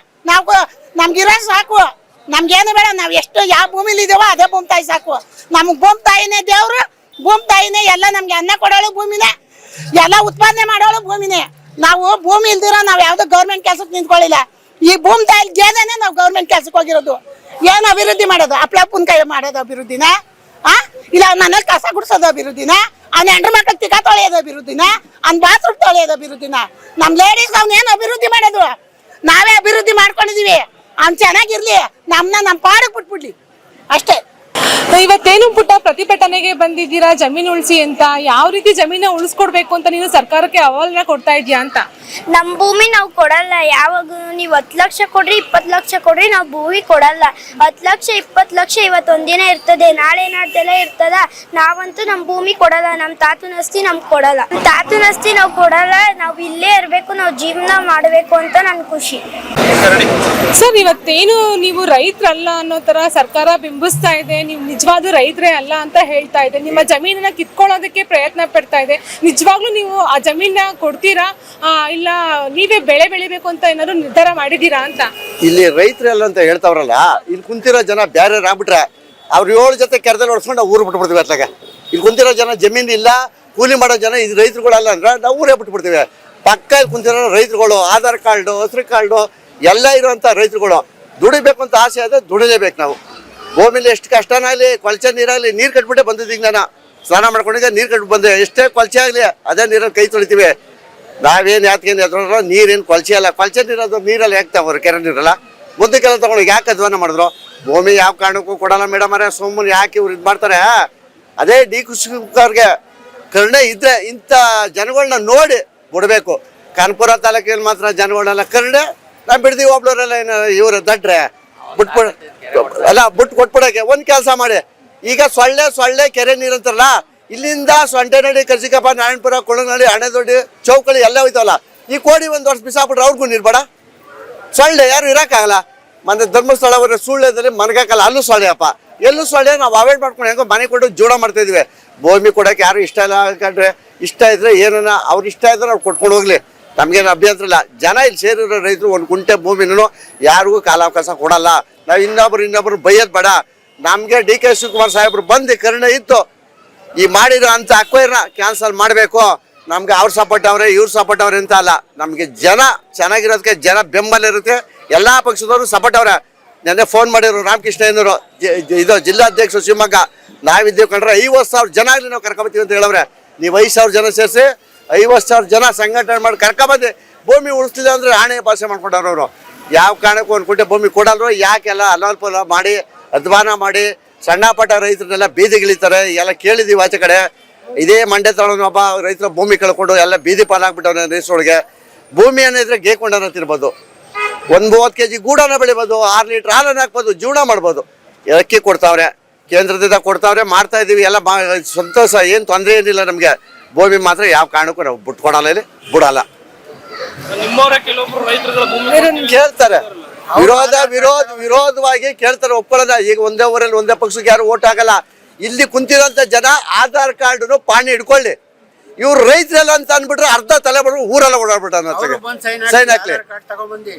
ನಾವು ನಮ್ಗಿರೋ ಸಾಕು, ನಮ್ಗೇನು ಬೇಡ. ನಾವ್ ಎಷ್ಟು ಯಾವ ಭೂಮಿಲಿ ಇದೇವೋ ಅದೇ ಭೂಮಿ ತಾಯಿ ಸಾಕು. ನಮ್ಗ್ ಭೂಮಿ ತಾಯಿನೇ ದೇವ್ರು, ಭೂಮಿ ತಾಯಿನೇ ಎಲ್ಲ. ನಮ್ಗೆ ಅನ್ನ ಕೊಡೋಳು ಭೂಮಿನೇ, ಎಲ್ಲ ಉತ್ಪಾದನೆ ಮಾಡೋಳು ಭೂಮಿನೇ. ನಾವು ಭೂಮಿ ಇಲ್ದಿರ ನಾವ್ ಯಾವ್ದೋ ಗೌರ್ಮೆಂಟ್ ಕೆಲ್ಸಕ್ಕೆ ನಿಂತ್ಕೊಳ್ಳಿಲ್ಲ. ಈ ಭೂಮಿ ತಾಯಿ ಗೆದೇನೆ ನಾವು ಗೌರ್ಮೆಂಟ್ ಕೆಲ್ಸಕ್ಕೆ ಹೋಗಿರೋದು. ಏನು ಅಭಿವೃದ್ಧಿ ಮಾಡೋದು? ಅಪ್ಲಪ್ಪನ ಕೈ ಮಾಡೋದು ಅಭಿವೃದ್ಧಿನ? ಇಲ್ಲ ಮನೇಲಿ ಕಸ ಗುಡ್ಸೋದು ಅಭಿವೃದ್ಧಿನ? ಅವ್ನ ಹೆಂಡ್ರ ಮಕ್ಕಳು ತಿಕ್ಕ ತೊಳೆಯೋದು ಅಭಿವೃದ್ಧಿನ? ಅವ್ನ ಬಾತ್ರೂಮ್ ತೊಳೆಯೋದು ಅಭಿವೃದ್ಧಿನ? ನಮ್ ಲೇಡೀಸ್ ಅವ್ನೇನು ಅಭಿವೃದ್ಧಿ ಮಾಡೋದು? ನಾವೇ ಅಭಿವೃದ್ಧಿ ಮಾಡ್ಕೊಂಡಿದೀವಿ. ಅವ್ನ್ ಚೆನ್ನಾಗಿರ್ಲಿ, ನಮ್ಮ ಪಾಡಕ್ ಬಿಟ್ಬಿಡ್ಲಿ ಅಷ್ಟೇ. ಇವತ್ತೇನು ಪುಟ್ಟ ಪ್ರತಿಭಟನೆಗೆ ಬಂದಿದ್ದೀರಾ ಜಮೀನು ಉಳಿಸಿ ಅಂತ? ಯಾವ ರೀತಿ ಜಮೀನ ಉಳಿಸ್ಕೊಡ್ಬೇಕು ಅಂತ ನೀನು ಸರ್ಕಾರಕ್ಕೆ ಅಹವಾಲನ್ನ ಕೊಡ್ತಾ ಇದೀಯಾ ಅಂತ? ನಮ್ಮ ಭೂಮಿ ನಾವು ಕೊಡಲ್ಲ. ಯಾವಾಗ ನೀವು 10 ಲಕ್ಷ ಕೊಡ್ರಿ, 20 ಲಕ್ಷ ಕೊಡ್ರಿ, ನಾವು ಭೂಮಿ ಕೊಡಲ್ಲ. 10 ಲಕ್ಷ 20 ಲಕ್ಷ ಇವತ್ತೊಂದಿನ ಇರ್ತದೆ, ನಾಳೆ ನಾಡ್ದೆಲ್ಲ ಇರ್ತದ. ನಾವಂತೂ ನಮ್ಮ ಭೂಮಿ ಕೊಡಲ್ಲ. ನಮ್ಮ ತಾತನ ಆಸ್ತಿ ನಮ್ಗೆ ಕೊಡಲ್ಲ. ತಾತನ ಆಸ್ತಿ ನಾವು ಕೊಡಲ್ಲ. ನಾವು ಇಲ್ಲೇ ಇರಬೇಕು, ನಾವು ಜೀವನ ಮಾಡಬೇಕು ಅಂತ ನನ್ನ ಖುಷಿ. ಸರ್, ಇವತ್ತೇನು ನೀವು ರೈತರಲ್ಲ ಅನ್ನೋ ತರ ಸರ್ಕಾರ ಬಿಂಬಿಸ್ತಾ ಇದೆ, ನೀವು ನಿಜವಾದ ರೈತರೇ ಅಲ್ಲ ಅಂತ ಹೇಳ್ತಾ ಇದೆ. ನಿಮ್ಮ ಜಮೀನನ್ನ ಕಿತ್ಕೊಳ್ಳೋದಕ್ಕೆ ಪ್ರಯತ್ನ ಪಡ್ತಾ ಇದೆ. ನಿಜವಾಗ್ಲೂ ನೀವು ಆ ಜಮೀನ ಕೊಡ್ತೀರಾ, ಇಲ್ಲ ನೀವೇ ಬೆಳೆ ಬೆಳಿಬೇಕು ಅಂತ ಏನಾದ್ರು ನಿರ್ಧಾರ ಮಾಡಿದೀರಾ ಅಂತ? ಇಲ್ಲಿ ರೈತರೆಲ್ಲ ಅಂತ ಹೇಳ್ತಾವ್ರಲ್ಲ, ಇಲ್ಲಿ ಕುಂತಿರೋ ಜನ ಬೇರೆ ಆಗ್ಬಿಟ್ರೆ ಅವ್ರು 7 ಜೊತೆ ಕೆರೆದಲ್ಲಿ ಹೊಡ್ಸ್ಕೊಂಡು ಊರು ಬಿಟ್ಬಿಡ್ತೀವಿ. ಅತ್ಲಾಗ ಇಲ್ಲಿ ಕುಂತಿರೋ ಜನ ಜಮೀನ್ ಇಲ್ಲ, ಕೂಲಿ ಮಾಡೋ ಜನ ಇದು ರೈತರುಗಳಲ್ಲ ಅಂದ್ರೆ ನಾವು ಊರೇ ಬಿಟ್ಬಿಡ್ತೀವಿ. ಪಕ್ಕ ಇಲ್ಲಿ ಕುಂತಿರೋ ರೈತರುಗಳು ಆಧಾರ್ ಕಾರ್ಡು, ಹಸಿರು ಕಾರ್ಡು ಎಲ್ಲ ಇರುವಂತ ರೈತರುಗಳು ದುಡಿಬೇಕು ಅಂತ ಆಸೆ ಆದ್ರೆ ದುಡಿಲೇಬೇಕು. ನಾವು ಭೂಮಿಲಿ ಎಷ್ಟು ಕಷ್ಟನಾಗಲಿ, ಕೊಳಚೆ ನೀರಾಗಲಿ, ನೀರು ಕಟ್ಬಿಟ್ಟೆ ಬಂದಿದ್ದೀಗ. ನಾನು ಸ್ನಾನ ಮಾಡ್ಕೊಂಡಿದ್ದೆ, ನೀರು ಕಟ್ಬಿಟ್ಟು ಬಂದೆ. ಎಷ್ಟೇ ಕೊಳಚೆ ಆಗಲಿ ಅದೇ ನೀರಲ್ಲಿ ಕೈ ತೊಳಿತೀವಿ. ನಾವೇನು ಯಾತ್ಗೇನು ಎದ್ರೋ ನೀರೇನು ಕೊಳಚೆ ಅಲ್ಲ. ಕೊಳಚೆ ನೀರಾದ್ರು ನೀರಲ್ಲಿ ಹಾಕ್ತಾವ್ರು, ಕೆರೆ ನೀರಲ್ಲ. ಮುದ್ದಕ್ಕೆಲ್ಲ ತಗೊಂಡು ಯಾಕೆ ಅಧ್ವಾನ ಮಾಡಿದ್ರು? ಭೂಮಿ ಯಾವ ಕಾರಣಕ್ಕೂ ಕೊಡಲ್ಲ ಮೇಡಮ್ ಅವರೇ, ಸುಮ್ಮನೆ ಯಾಕೆ ಇವ್ರು ಇದು ಮಾಡ್ತಾರೆ? ಅದೇ ಡಿ ಕುಶಿಕರ್ಗೆ ಕರುಣೆ ಇದ್ರೆ ಇಂಥ ಜನಗಳನ್ನ ನೋಡಿ ಬಿಡಬೇಕು. ಕಾನ್ಪುರ ತಾಲೂಕಿನಲ್ಲಿ ಮಾತ್ರ ಜನಗಳನ್ನೆಲ್ಲ ಕರುಣೆ. ನಾವು ಬಿಡ್ದೀವಿ ಒಬ್ಳವರೆಲ್ಲ ಏನು ಇವ್ರು ದಡ್ರೆ ಬಿಟ್ಬಿಡ ಅಲ್ಲ, ಬಿಟ್ಟು ಕೊಟ್ಬಿಡಕ್ಕೆ ಒಂದು ಕೆಲಸ ಮಾಡಿ. ಈಗ ಸೊಳ್ಳೆ ಕೆರೆ ನೀರು ಅಂತಾರಲ್ಲ, ಇಲ್ಲಿಂದ ಸೊಂಟೆನಡಿ, ಕರ್ಸಿಕಪ್ಪ, ನಾರಾಯಣಪುರ, ಕೊಳನಹಳ್ಳಿ, ಹಣೆದೊಡ್ಡಿ, ಚೌಕಳಿ ಎಲ್ಲ ಹೋಯ್ತವಲ್ಲ. ಈ ಕೋಡಿ ಒಂದು ವರ್ಷ ಬಿಸಾಕ್ಬಿಟ್ರೆ ಅವ್ರಿಗೂ ನೀರ್ಬೇಡ. ಸೊಳ್ಳೆ ಯಾರು ಇರೋಕ್ಕಾಗಲ್ಲ. ಮತ್ತೆ ಧರ್ಮಸ್ಥಳ ಅವರ ಸುಳ್ಳ್ಯದಲ್ಲಿ ಮನಗಾಕಲ್ಲ, ಅಲ್ಲೂ ಸೊಳ್ಳೆ ಅಪ್ಪ, ಎಲ್ಲೂ ಸೊಳ್ಳೆ. ನಾವು ಅವಾಯ್ಡ್ ಮಾಡ್ಕೊಂಡು ಹೆಂಗೋ ಮನೆ ಕೊಟ್ಟು ಜೀವನ ಮಾಡ್ತಾ ಇದೀವಿ. ಭೂಮಿ ಕೊಡೋಕೆ ಯಾರು ಇಷ್ಟ ಇಲ್ಲ ಕಂಡ್ರೆ, ಇಷ್ಟ ಇದ್ರೆ ಏನನ್ನ ಅವ್ರು ಇಷ್ಟ ಇದ್ರೆ ಅವ್ರು ಕೊಟ್ಕೊಂಡು ಹೋಗ್ಲಿ, ನಮ್ಗೇನು ಅಭ್ಯಂತರ ಇಲ್ಲ. ಜನ ಇಲ್ಲಿ ಸೇರಿರೋ ರೈತರು 1 ಕುಂಟೆ ಭೂಮಿನೂ ಯಾರಿಗೂ ಕಾಲಾವಕಾಶ ಕೊಡಲ್ಲ. ನಾವು ಇನ್ನೊಬ್ರು ಬೈಯೋದು ಬೇಡ. ನಮಗೆ ಡಿ ಕೆ ಶಿವಕುಮಾರ್ ಸಾಹೇಬ್ರು ಬಂದು ಕರುಣೆ ಇತ್ತು, ಈ ಮಾಡಿರೋ ಅಂತ ಅಕ್ವೈರ್ನ ಕ್ಯಾನ್ಸಲ್ ಮಾಡಬೇಕು. ನಮ್ಗೆ ಅವ್ರು ಸಪೋರ್ಟ್ ಅವ್ರೆ, ಇವ್ರು ಸಪೋರ್ಟ್ ಅವ್ರೆ ಅಂತ ಅಲ್ಲ. ನಮಗೆ ಜನ ಚೆನ್ನಾಗಿರೋದಕ್ಕೆ ಜನ ಬೆಂಬಲ ಇರುತ್ತೆ. ಎಲ್ಲ ಪಕ್ಷದವರು ಸಪೋರ್ಟ್ ಅವ್ರೆ. ನೆನ್ನೆ ಫೋನ್ ಮಾಡಿದ್ರು ರಾಮಕೃಷ್ಣ ಏನರು, ಇದು ಜಿಲ್ಲಾಧ್ಯಕ್ಷರು ಶಿವಮೊಗ್ಗ. ನಾವಿದ್ದೇವೆ ಕಂಡ್ರೆ 50,000 ಜನ ಆಗಲಿ ನಾವು ಕರ್ಕೊಂಬತ್ತೀವಿ ಅಂತ ಹೇಳವ್ರೆ. ನೀವು 5,000 ಜನ ಸೇರಿಸಿ 50,000 ಜನ ಸಂಘಟನೆ ಮಾಡಿ ಕರ್ಕೊಂಬಂದು ಭೂಮಿ ಉಳಿಸ್ತಿಲ್ಲ ಅಂದ್ರೆ ಆಣೆ ಭಾಷೆ ಮಾಡ್ಕೊಂಡವ್ರು ಅವರು. ಯಾವ ಕಾರಣಕ್ಕೂ 1 ಕುಂಟೆ ಭೂಮಿ ಕೊಡಲ್ರು. ಯಾಕೆಲ್ಲ ಅಲ್ಲಲ್ಪಲ್ಲ ಮಾಡಿ ಅಧ್ವಾನ ಮಾಡಿ ಸಣ್ಣ ಪಟ್ಟ ರೈತರನ್ನೆಲ್ಲ ಬೀದಿಗಿಳಿತಾರೆ. ಎಲ್ಲ ಕೇಳಿದೀವಿ ಆಚೆ ಕಡೆ. ಇದೇ ಮಂಡ್ಯ ತಾಲೂಕಿನ ಒಬ್ಬ ರೈತರ ಭೂಮಿ ಕಳ್ಕೊಂಡು ಎಲ್ಲ ಬೀದಿ ಪಾಲಾಗ್ಬಿಟ್ಟವ್ರೆ ರೈತರೊಳಗೆ. ಭೂಮಿ ಏನಿದ್ರೆ ಗೇಕೊಂಡನ ತಿನ್ಬೋದು, 30 kg ಗೂಡನ ಬೆಳಿಬೋದು, 6 ಲೀಟರ್ ಹಾಲನ್ನ ಹಾಕ್ಬೋದು, ಜೀವನ ಮಾಡ್ಬೋದು. ಅಕ್ಕಿ ಕೊಡ್ತಾವ್ರೆ, ಕೇಂದ್ರದಿಂದ ಕೊಡ್ತಾವ್ರೆ, ಮಾಡ್ತಾ ಇದೀವಿ ಎಲ್ಲ ಸಂತೋಷ, ಏನು ತೊಂದರೆ ಏನಿಲ್ಲ ನಮಗೆ. ಭೂಮಿ ಮಾತ್ರ ಯಾವ ಕಾರಣಕ್ಕೂ ನಾವು ಬಿಟ್ಕೊಡಲ್ಲ, ಇಲ್ಲಿ ಬಿಡಲ್ಲ. ಕೇಳ್ತಾರೆ, ವಿರೋಧವಾಗಿ ಕೇಳ್ತಾರೆ, ಒಪ್ಪಲ್ಲ. ಈಗ ಒಂದೇ ಊರಲ್ಲಿ ಒಂದೇ ಪಕ್ಷಕ್ಕೆ ಯಾರು ಓಟ್ ಆಗಲ್ಲ. ಇಲ್ಲಿ ಕುಂತಿರೋಂಥ ಜನ ಆಧಾರ್ ಕಾರ್ಡ್ ಪಾಣಿ ಹಿಡ್ಕೊಳ್ಳಿ, ಇವ್ರು ರೈತರೆಲ್ಲ ಅಂತ ಅನ್ಬಿಟ್ರೆ ಅರ್ಧ ತಲೆ ಬಡ್ರು ಊರೆಲ್ಲ ಓಡಾಡ್ಬಿಟ್ಟ ಸೈನ್ ಹಾಕ್ಲಿ.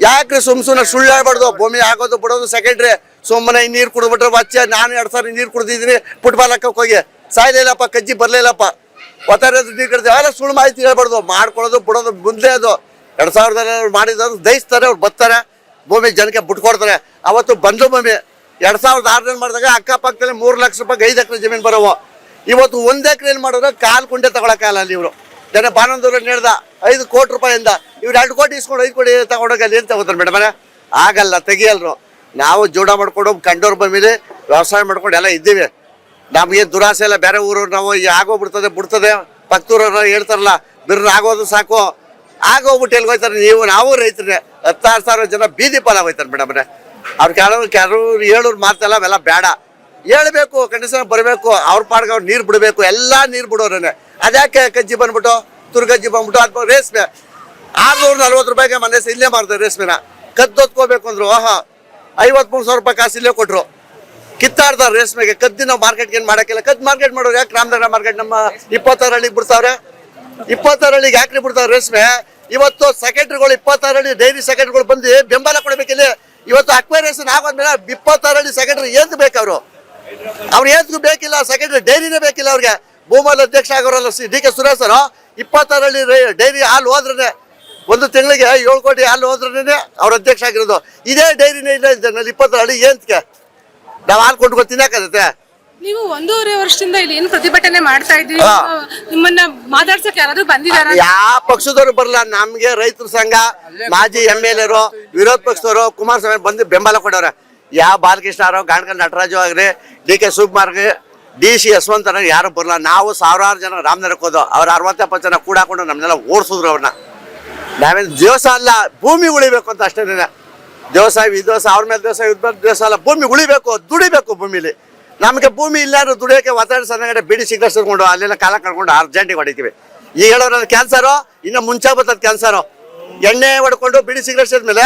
ಯಾಕ್ರಿ ಸುಮ್ನೆ ಸುಳ್ಳು ಹೇಳ್ಬಾರ್ದು. ಭೂಮಿ ಆಗೋದು ಬಿಡೋದು ಸೆಕೆಂಡ್ರಿ. ಸುಮ್ಮನೆ ನೀರು ಕುಡ್ಬಿಟ್ರೆ ಬಚ್ಚೆ, ನಾನು 2 ಸಾರಿ ನೀರು ಕುಡ್ದಿದ್ದೀನಿ, ಫುಟ್ಬಾಲ್ ಹಾಕಕ್ಕೆ ಹೋಗಿ ಸಾಯ್ಲಿಲ್ಲಪ್ಪ, ಕಜ್ಜಿ ಬರ್ಲಿಲ್ಲಪ್ಪ, ಒತ್ತಾರದ ನೀರು ಕಡ್ತೀವಿ, ಅವೆಲ್ಲ ಸುಳ್ಳು ಮಾಹಿತಿ ಹೇಳ್ಬಾರ್ದು. ಮಾಡ್ಕೊಳ್ಳೋದು ಬಿಡೋದು ಮುಂದೆ ಅದು 2000 ಮಾಡಿದ್ರು ದಯಿಸ್ತಾರೆ, ಅವ್ರು ಬರ್ತಾರೆ, ಭೂಮಿ ಜನಕ್ಕೆ ಬಿಟ್ಕೊಡ್ತಾರೆ. ಅವತ್ತು ಬಂದು ಭೂಮಿ 2006 ಮಾಡಿದಾಗ ಅಕ್ಕಪಕ್ಕದಲ್ಲಿ 3 ಲಕ್ಷ ರೂಪಾಯಿ 5 ಎಕರೆ ಜಮೀನು ಬರೋವು. ಇವತ್ತು 1 ಎಕರೆಯಲ್ಲಿ ಮಾಡಿದ್ರೆ 1/4 ಕುಂಟೆ ತಗೊಳಕ್ಕಾಗಲ್ಲ ಅಲ್ಲಿ. ಇವರು ಜನ ಬಾನಂದೂರಲ್ಲಿ ಹೇಳ್ದ 5 ಕೋಟಿ ರೂಪಾಯಿಂದ, ಇವ್ರು 2 ಕೋಟಿ ಇಸ್ಕೊಂಡು 5 ಕೋಟಿ ತಗೊಂಡೋಗಿ ಅಲ್ಲಿ ಏನು ತಗೋತಾರೆ ಮೇಡಮ್? ಆಗಲ್ಲ, ತೆಗಿಯಲ್ರು. ನಾವು ಜೋಡ ಮಾಡ್ಕೊಂಡು ಕಂಡೋರ್ ಭೂಮಿಲಿ ವ್ಯವಸಾಯ ಮಾಡ್ಕೊಂಡು ಎಲ್ಲ ಇದ್ದೀವಿ. ನಮಗೆ ದುರಾಸೆ ಇಲ್ಲ, ಬೇರೆ ಊರು ನಾವು ಆಗೋಗ್ಬಿಡ್ತದೆ ಬಿಡ್ತದೆ. ಪಕ್ಕದೂರವ್ರು ಹೇಳ್ತಾರಲ್ಲ, ಬಿರ್ನ ಆಗೋದು ಸಾಕು, ಆಗೋಗ್ಬಿಟ್ಟು ಎಲ್ಲಿ ಹೋಯ್ತಾರೆ. ನಾವು ರೈತರೇ 16,000 ಜನ ಬೀದಿ ಪಾಲಾಗಿ ಹೋಯ್ತಾರೆ ಮೇಡಮ್ರೆ. ಅವ್ರು ಕೆಲವ್ರು ಹೇಳೋರು ಮಾತೆಲ್ಲ ಅವೆಲ್ಲ ಬೇಡ, ಹೇಳ್ಬೇಕು, ಕಂಡೀಷನ್ ಬರಬೇಕು, ಅವ್ರ ಪಾಡ್ಗೆ ಅವ್ರು ನೀರು ಬಿಡಬೇಕು, ಎಲ್ಲ ನೀರು ಬಿಡೋರೇನೆ. ಅದ್ಯಾಕೆ ಕಜ್ಜಿ ಬಂದ್ಬಿಟ್ಟು ತುರ್ಗಜ್ಜಿ ಬಂದ್ಬಿಟ್ಟು ಅಥವಾ ರೇಷ್ಮೆ 640 ರೂಪಾಯಿಗೆ ಮನೆ ಇಲ್ಲೇ ಮಾರ್ತಾರೆ ರೇಷ್ಮೆನ. ಕದ್ದೊತ್ಕೋಬೇಕು ಅಂದ್ರು, 53,000 ರೂಪಾಯಿ ಕಾಸು ಇಲ್ಲೇ ಕೊಟ್ರು. ಕಿತ್ತಾಡ್ತಾರೆ ರೇಷ್ಮೆಗೆ. ಕದ್ದಿ ನಾವು ಮಾರ್ಕೆಟ್ಗೆ ಏನು ಮಾಡೋಕ್ಕಿಲ್ಲ. ಕದ್ದು ಮಾರ್ಕೆಟ್ ಮಾಡೋರು ಯಾಕೆ? ರಾಮನಗರ ಮಾರ್ಕೆಟ್ ನಮ್ಮ 26 ಹಳ್ಳಿಗೆ ಬಿಡ್ತಾವ್ರೆ. 26 ಹಳ್ಳಿಗೆ ಯಾಕ್ರಿ ಬಿಡ್ತಾವ್ರೆ ರೇಷ್ಮೆ? ಇವತ್ತು ಸೆಕ್ರೆಟರಿಗಳು 26 ಹಳ್ಳಿ ಡೈರಿ ಸೆಕ್ರೆಟರಿಗಳು ಬಂದು ಬೆಂಬಲ ಕೊಡಬೇಕಿಲ್ಲ. ಇವತ್ತು ಅಕ್ವೇರಿಯೇಷನ್ ಆಗೋದ್ಮೇಲೆ 26 ಹಳ್ಳಿ ಸೆಕ್ರೆಟರಿ ಏನ್ ಬೇಕು? ಅವ್ರು ಏನ್ಗೂ ಬೇಕಿಲ್ಲ, ಸೆಕ್ರೆಟರಿ ಡೈರಿನೇ ಬೇಕಿಲ್ಲ ಅವ್ರಿಗೆ. ಭೂಮಾಲ ಅಧ್ಯಕ್ಷ ಆಗೋರಲ್ಲ ಡಿ ಕೆ ಸುರೇಶ್ 26 ಹಳ್ಳಿ ಡೈರಿ ಹಾಲು ಹೋದ್ರೆ 1 ತಿಂಗಳಿಗೆ 7 ಕೋಟಿ ಹಾಲು ಹೋದ್ರೇನೆ ಅವ್ರ ಅಧ್ಯಕ್ಷ ಆಗಿರೋದು. ಇದೇ ಡೈರಿನೇ ಇಲ್ಲ 26 ಹಳ್ಳಿ ಏನ್ಗೆ ನಾವು ಹಾಲು ಕೊಂಡು ತಿನ್ನಕತ್ತೆ. ನೀವು 1.5 ವರ್ಷದಿಂದ ಇಲ್ಲಿ ಏನು ಪ್ರತಿಭಟನೆ ಮಾಡ್ತಾ ಇದ್ದೀರಿ? ನಿಮ್ಮನ್ನ ಮಾತಾಡ್ಸಕ್ಕೆ ಯಾರಾದ್ರೂ ಬಂದಿದಾರ? ಯಾವ ಪಕ್ಷದವರು ಬರಲ್ಲ. ನಮ್ಗೆ ರೈತರ ಸಂಘ, ಮಾಜಿ MLA ವಿರೋಧ ಪಕ್ಷದವರು ಕುಮಾರಸ್ವಾಮಿ ಬಂದು ಬೆಂಬಲ ಕೊಡವ್ರೆ. ಯಾವ ಬಾಲಕೃಷ್ಣ ಗಾಣಕಲ್ ನಟರಾಜು ಆಗ್ರಿ, DK ಶಿವಕುಮಾರ್ಗೆ, DC ಯಶವಂತ ಯಾರು ಬರಲ್ಲ. ನಾವು 1000 ಜನ ರಾಮನಗರಕ್ಕೆ ಹೋದೋ, ಅವ್ರ 60-70 ಜನ ಕೂಡಾಕೊಂಡು ನಮ್ನೆಲ್ಲ ಓಡಿಸಿದ್ರು ಅವ್ರನ್ನ. ನಾವೇನು ದಿವಸ ಅಲ್ಲ, ಭೂಮಿ ಉಳಿಬೇಕು ಅಂತ ಅಷ್ಟೇ. ದಿವಸ ವಿದ್ವಸ ಅವ್ರ ಮೇಲೆ ದಿವಸ ಅಲ್ಲ, ಭೂಮಿ ಉಳಿಬೇಕು, ದುಡಿಬೇಕು ಭೂಮಿಲಿ. ನಮಗೆ ಭೂಮಿ ಇಲ್ಲಾರು ದುಡಿಯೋಕೆ ಒತ್ತಡ ಸಣ್ಣಗಡೆ ಬಿಡಿ ಸಿಗ್ರೆಟ್ ಸೇರ್ಕೊಂಡು ಅಲ್ಲೆಲ್ಲ ಕಾಲ ಕಳ್ಕೊಂಡು ಅರ್ಜೆಂಟಿಗೆ ಹೊಡಿತೀವಿ. ಈಗ ಹೇಳೋರು ಕ್ಯಾನ್ಸರು, ಇನ್ನು ಮುಂಚೆ ಬರ್ತದೆ ಕ್ಯಾನ್ಸರು. ಎಣ್ಣೆ ಹೊಡ್ಕೊಂಡು ಬಿಡಿ ಸಿಗ್ರೆಟ್ ಸೇರಿದ್ಮೇಲೆ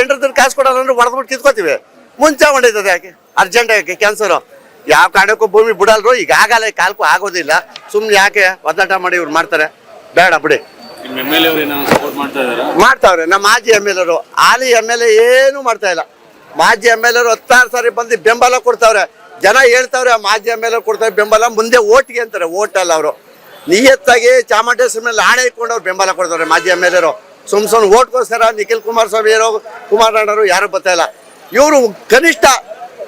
8 ಕಾಸು ಕೊಡೋಲ್ಲ ಅಂದ್ರೆ ಹೊಡೆದ್ಬಿಟ್ಟು ಕಿತ್ಕೋತೀವಿ. ಮುಂಚೆ ಹೊಡಿತದೆ ಯಾಕೆ ಅರ್ಜೆಂಟಾಗಿ ಕ್ಯಾನ್ಸರು. ಯಾವ ಕಾರಣಕ್ಕೂ ಭೂಮಿ ಬಿಡಲ್ರು. ಈಗ ಆಗಲ್ಲ, ಕಾಲಕ್ಕೂ ಆಗೋದಿಲ್ಲ. ಸುಮ್ಮನೆ ಯಾಕೆ ಒದ್ದಾಟ ಮಾಡಿ ಇವ್ರು ಮಾಡ್ತಾರೆ? ಬೇಡ ಬಿಡಿ. ಮಾಡ್ತಾವ್ರೆ ನಮ್ಮ ಮಾಜಿ MLA. ಹಾಲಿ MLA ಏನು ಮಾಡ್ತಾ ಇಲ್ಲ. ಮಾಜಿ MLA 16 ಸಾರಿ ಬಂದು ಬೆಂಬಲ ಕೊಡ್ತಾವ್ರೆ. ಜನ ಹೇಳ್ತಾವ್ರೆ ಮಾಜಿ MLA ಕೊಡ್ತಾರೆ ಬೆಂಬಲ, ಮುಂದೆ ಓಟ್ಗೆ ಅಂತಾರೆ. ಓಟ್ ಅಲ್ಲ, ಅವರು ನಿಯತ್ತಾಗಿ ಚಾಮುಂಡೇಶ್ವರಿ ಮೇಲೆ ಆಣೆ ಇಟ್ಕೊಂಡು ಅವ್ರು ಬೆಂಬಲ ಕೊಡ್ತಾವ್ರೆ ಮಾಜಿ MLA. ಸುಮ್ನೆ ಓಟ್ಗೋಸ್ಕರ ನಿಖಿಲ್ ಕುಮಾರಸ್ವಾಮಿ ಕುಮಾರಣ್ಣರು ಯಾರು ಬರ್ತಾ ಇಲ್ಲ. ಇವರು ಕನಿಷ್ಠ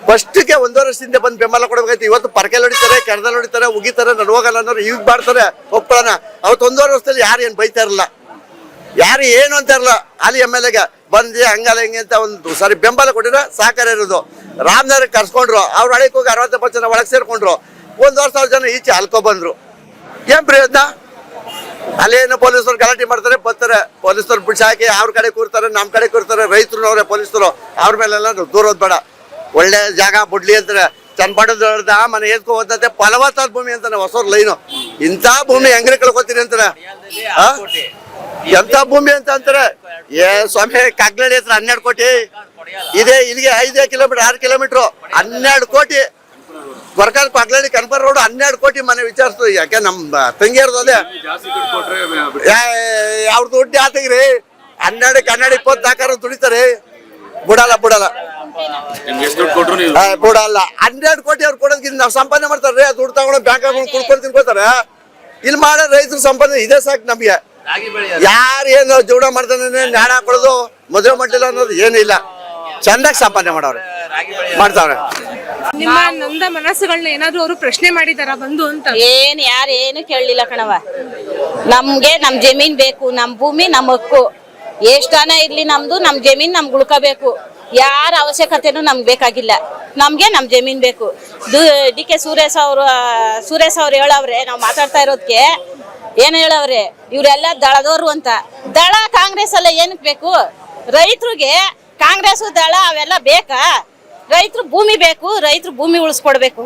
ಫಸ್ಟ್ಗೆ 1 ವರ್ಷದಿಂದ ಬಂದು ಬೆಂಬಲ ಕೊಡಬೇಕಾಯ್ತು. ಇವತ್ತು ಪರ್ಕೆಲ್ ಹೊಡಿತಾರೆ, ಕೆರದಲ್ಲಿ ಹೊಡಿತಾರೆ, ಉಗಿತಾರೆ, ನಾನು ಹೋಗಲ್ಲ ಅನ್ನೋರು ಈಗ ಮಾಡ್ತಾರೆ ಒಪ್ಪಳನ. ಅವತ್ತು 1.5 ವರ್ಷದಲ್ಲಿ ಯಾರು ಏನು ಬೈತಾ ಇರಲ್ಲ, ಯಾರು ಏನು ಅಂತ ಇರಲ್ಲ. ಅಲ್ಲಿ MLAಗೆ ಬಂದು ಹಂಗಲ್ಲ ಹಿಂಗೆ ಅಂತ ಒಂದು ಸಾರಿ ಬೆಂಬಲ ಕೊಟ್ಟಿದ್ರೆ ಸಾಕಾರ ಇರೋದು. ರಾಮನಗರಕ್ಕೆ ಕರ್ಸ್ಕೊಂಡ್ರು, ಅವ್ರು ಹಳಿಗೆ ಹೋಗಿ 60 ಜನ ಒಳಗೆ ಸೇರ್ಕೊಂಡ್ರು. 1,000 ಜನ ಈಚೆ ಅಲ್ಕೊ ಬಂದ್ರು. ಏನ್ ಪ್ರಯೋಜನ? ಅಲ್ಲೇನು ಪೊಲೀಸರು ಗಲಾಟೆ ಮಾಡ್ತಾರೆ, ಬರ್ತಾರೆ ಪೊಲೀಸರು ಬಿಡ್ಸಾಕಿ ಅವ್ರ ಕಡೆ ಕೂರ್ತಾರೆ, ನಮ್ಮ ಕಡೆ ಕೂರ್ತಾರೆ. ರೈತರು ಅವರೇ ಪೊಲೀಸರು, ಅವ್ರ ಮೇಲೆಲ್ಲ ದೂರೋದ್ ಬೇಡ. ಒಳ್ಳೆ ಜಾಗ ಬಿಡ್ಲಿ ಅಂತಾರೆ. ಚನ್ನಪಟ್ಟಣದ ಮನೆ ಎದ್ಕೊ ಹೋದಂತೆ ಫಲವತ್ತಾದ ಭೂಮಿ ಅಂತಾನೆ ಹೊಸವ್ರ ಲೈನು. ಇಂಥ ಭೂಮಿ ಹೆಂಗ್ರೆ ಕಳ್ಕೊತೀರಿ ಅಂತಾರೆ. ಎಂತ ಭೂಮಿ ಅಂತ ಅಂತಾರೆ. ಸ್ವಾಮಿ ಕಾಗ್ಲಡಿ ಹತ್ರ 12 ಕೋಟಿ ಇದೆ. ಇಲ್ಲಿಗೆ 5 ಕಿಲೋಮೀಟರ್ 6 ಕಿಲೋಮೀಟರ್ 12 ಕೋಟಿ. ವರ್ಕರ್ ಕಾಗ್ಲಡಿ ಕನ್ಪರ್ ರೋಡ್ 12 ಕೋಟಿ ಮನೆ ವಿಚಾರಿಸ್ತು. ಯಾಕೆ ನಮ್ಮ ತಂಗಿಯರ್ದೋದೆ ಅವ್ರ ದುಡ್ಡು ಯಾತಗ್ರಿ? 12 20 ದುಡಿತಾರೆ. ಬಿಡಲ್ಲ ಬಿಡಲ್ಲ. 12 ಕೋಟಿ ಅವ್ರು ಕೊಡೋದಕ್ಕಿಂತ ನಾವು ಸಂಪಾದನೆ ಮಾಡ್ತಾರೆ. ದುಡ್ಡು ತಗೊಂಡು ಬ್ಯಾಂಕ್ ಹಾಕೊಂಡು ಕುಡ್ಕೊಂಡು ತಿನ್ಕೋತಾರೆ. ಇಲ್ಲಿ ಮಾಡೋ ರೈತರ ಸಂಪಾದನೆ ಇದೇ ಸಾಕು ನಮ್ಗೆ. ಯಾರು ಏನು ಜೀವನ ಮಾಡ್ತಾನೆ ನಾಡ ಹಾಕೊಳ್ಳೋದು ಮದುವೆ ಮಾಡಿಲ್ಲ ಅನ್ನೋದು ಏನಿಲ್ಲ. ಚಂದಾಗಿ ಸಂಪಾದನೆ ಮಾಡವ್ರೆ, ಮಾಡ್ತಾವ್ರೆ. ನಿಮ್ಮ ನೊಂದ ಮನಸ್ಸುಗಳನ್ನ ಏನಾದ್ರು ಅವರು ಪ್ರಶ್ನೆ ಮಾಡಿದಾರ ಬಂದು ಅಂತ? ಯಾರೇನು ಕೇಳಲಿಲ್ಲ ಕಣವ. ನಮ್ಗೆ ನಮ್ ಜಮೀನ್ ಬೇಕು, ನಮ್ ಭೂಮಿ ನಮ್ ಹಕ್ಕು. ಎಷ್ಟಾನ ಇರ್ಲಿ ನಮ್ದು, ನಮ್ ಜಮೀನ್ ನಮ್ಗೆ ಉಳ್ಕೋಬೇಕು. ಯಾರ ಅವಶ್ಯಕತೆನೂ ನಮ್ಗೆ ಬೇಕಾಗಿಲ್ಲ. ನಮ್ಗೆ ನಮ್ ಜಮೀನ್ ಬೇಕು. DK ಸುರೇಶ್ ಅವ್ರು ಹೇಳವ್ರೆ, ನಾವು ಮಾತಾಡ್ತಾ ಇರೋದಕ್ಕೆ ಏನ್ ಹೇಳವ್ರೆ ಇವ್ರೆಲ್ಲ ದಳದವ್ರು ಅಂತ. ದಳ ಕಾಂಗ್ರೆಸ್ ಎಲ್ಲ ಏನಕ್ ಬೇಕು? ರೈತರಿಗೆ ಕಾಂಗ್ರೆಸ್ ದಳ ಅವೆಲ್ಲ ಬೇಕಾ? ರೈತರು ಭೂಮಿ ಬೇಕು, ರೈತರು ಭೂಮಿ ಉಳಿಸ್ಕೊಡ್ಬೇಕು.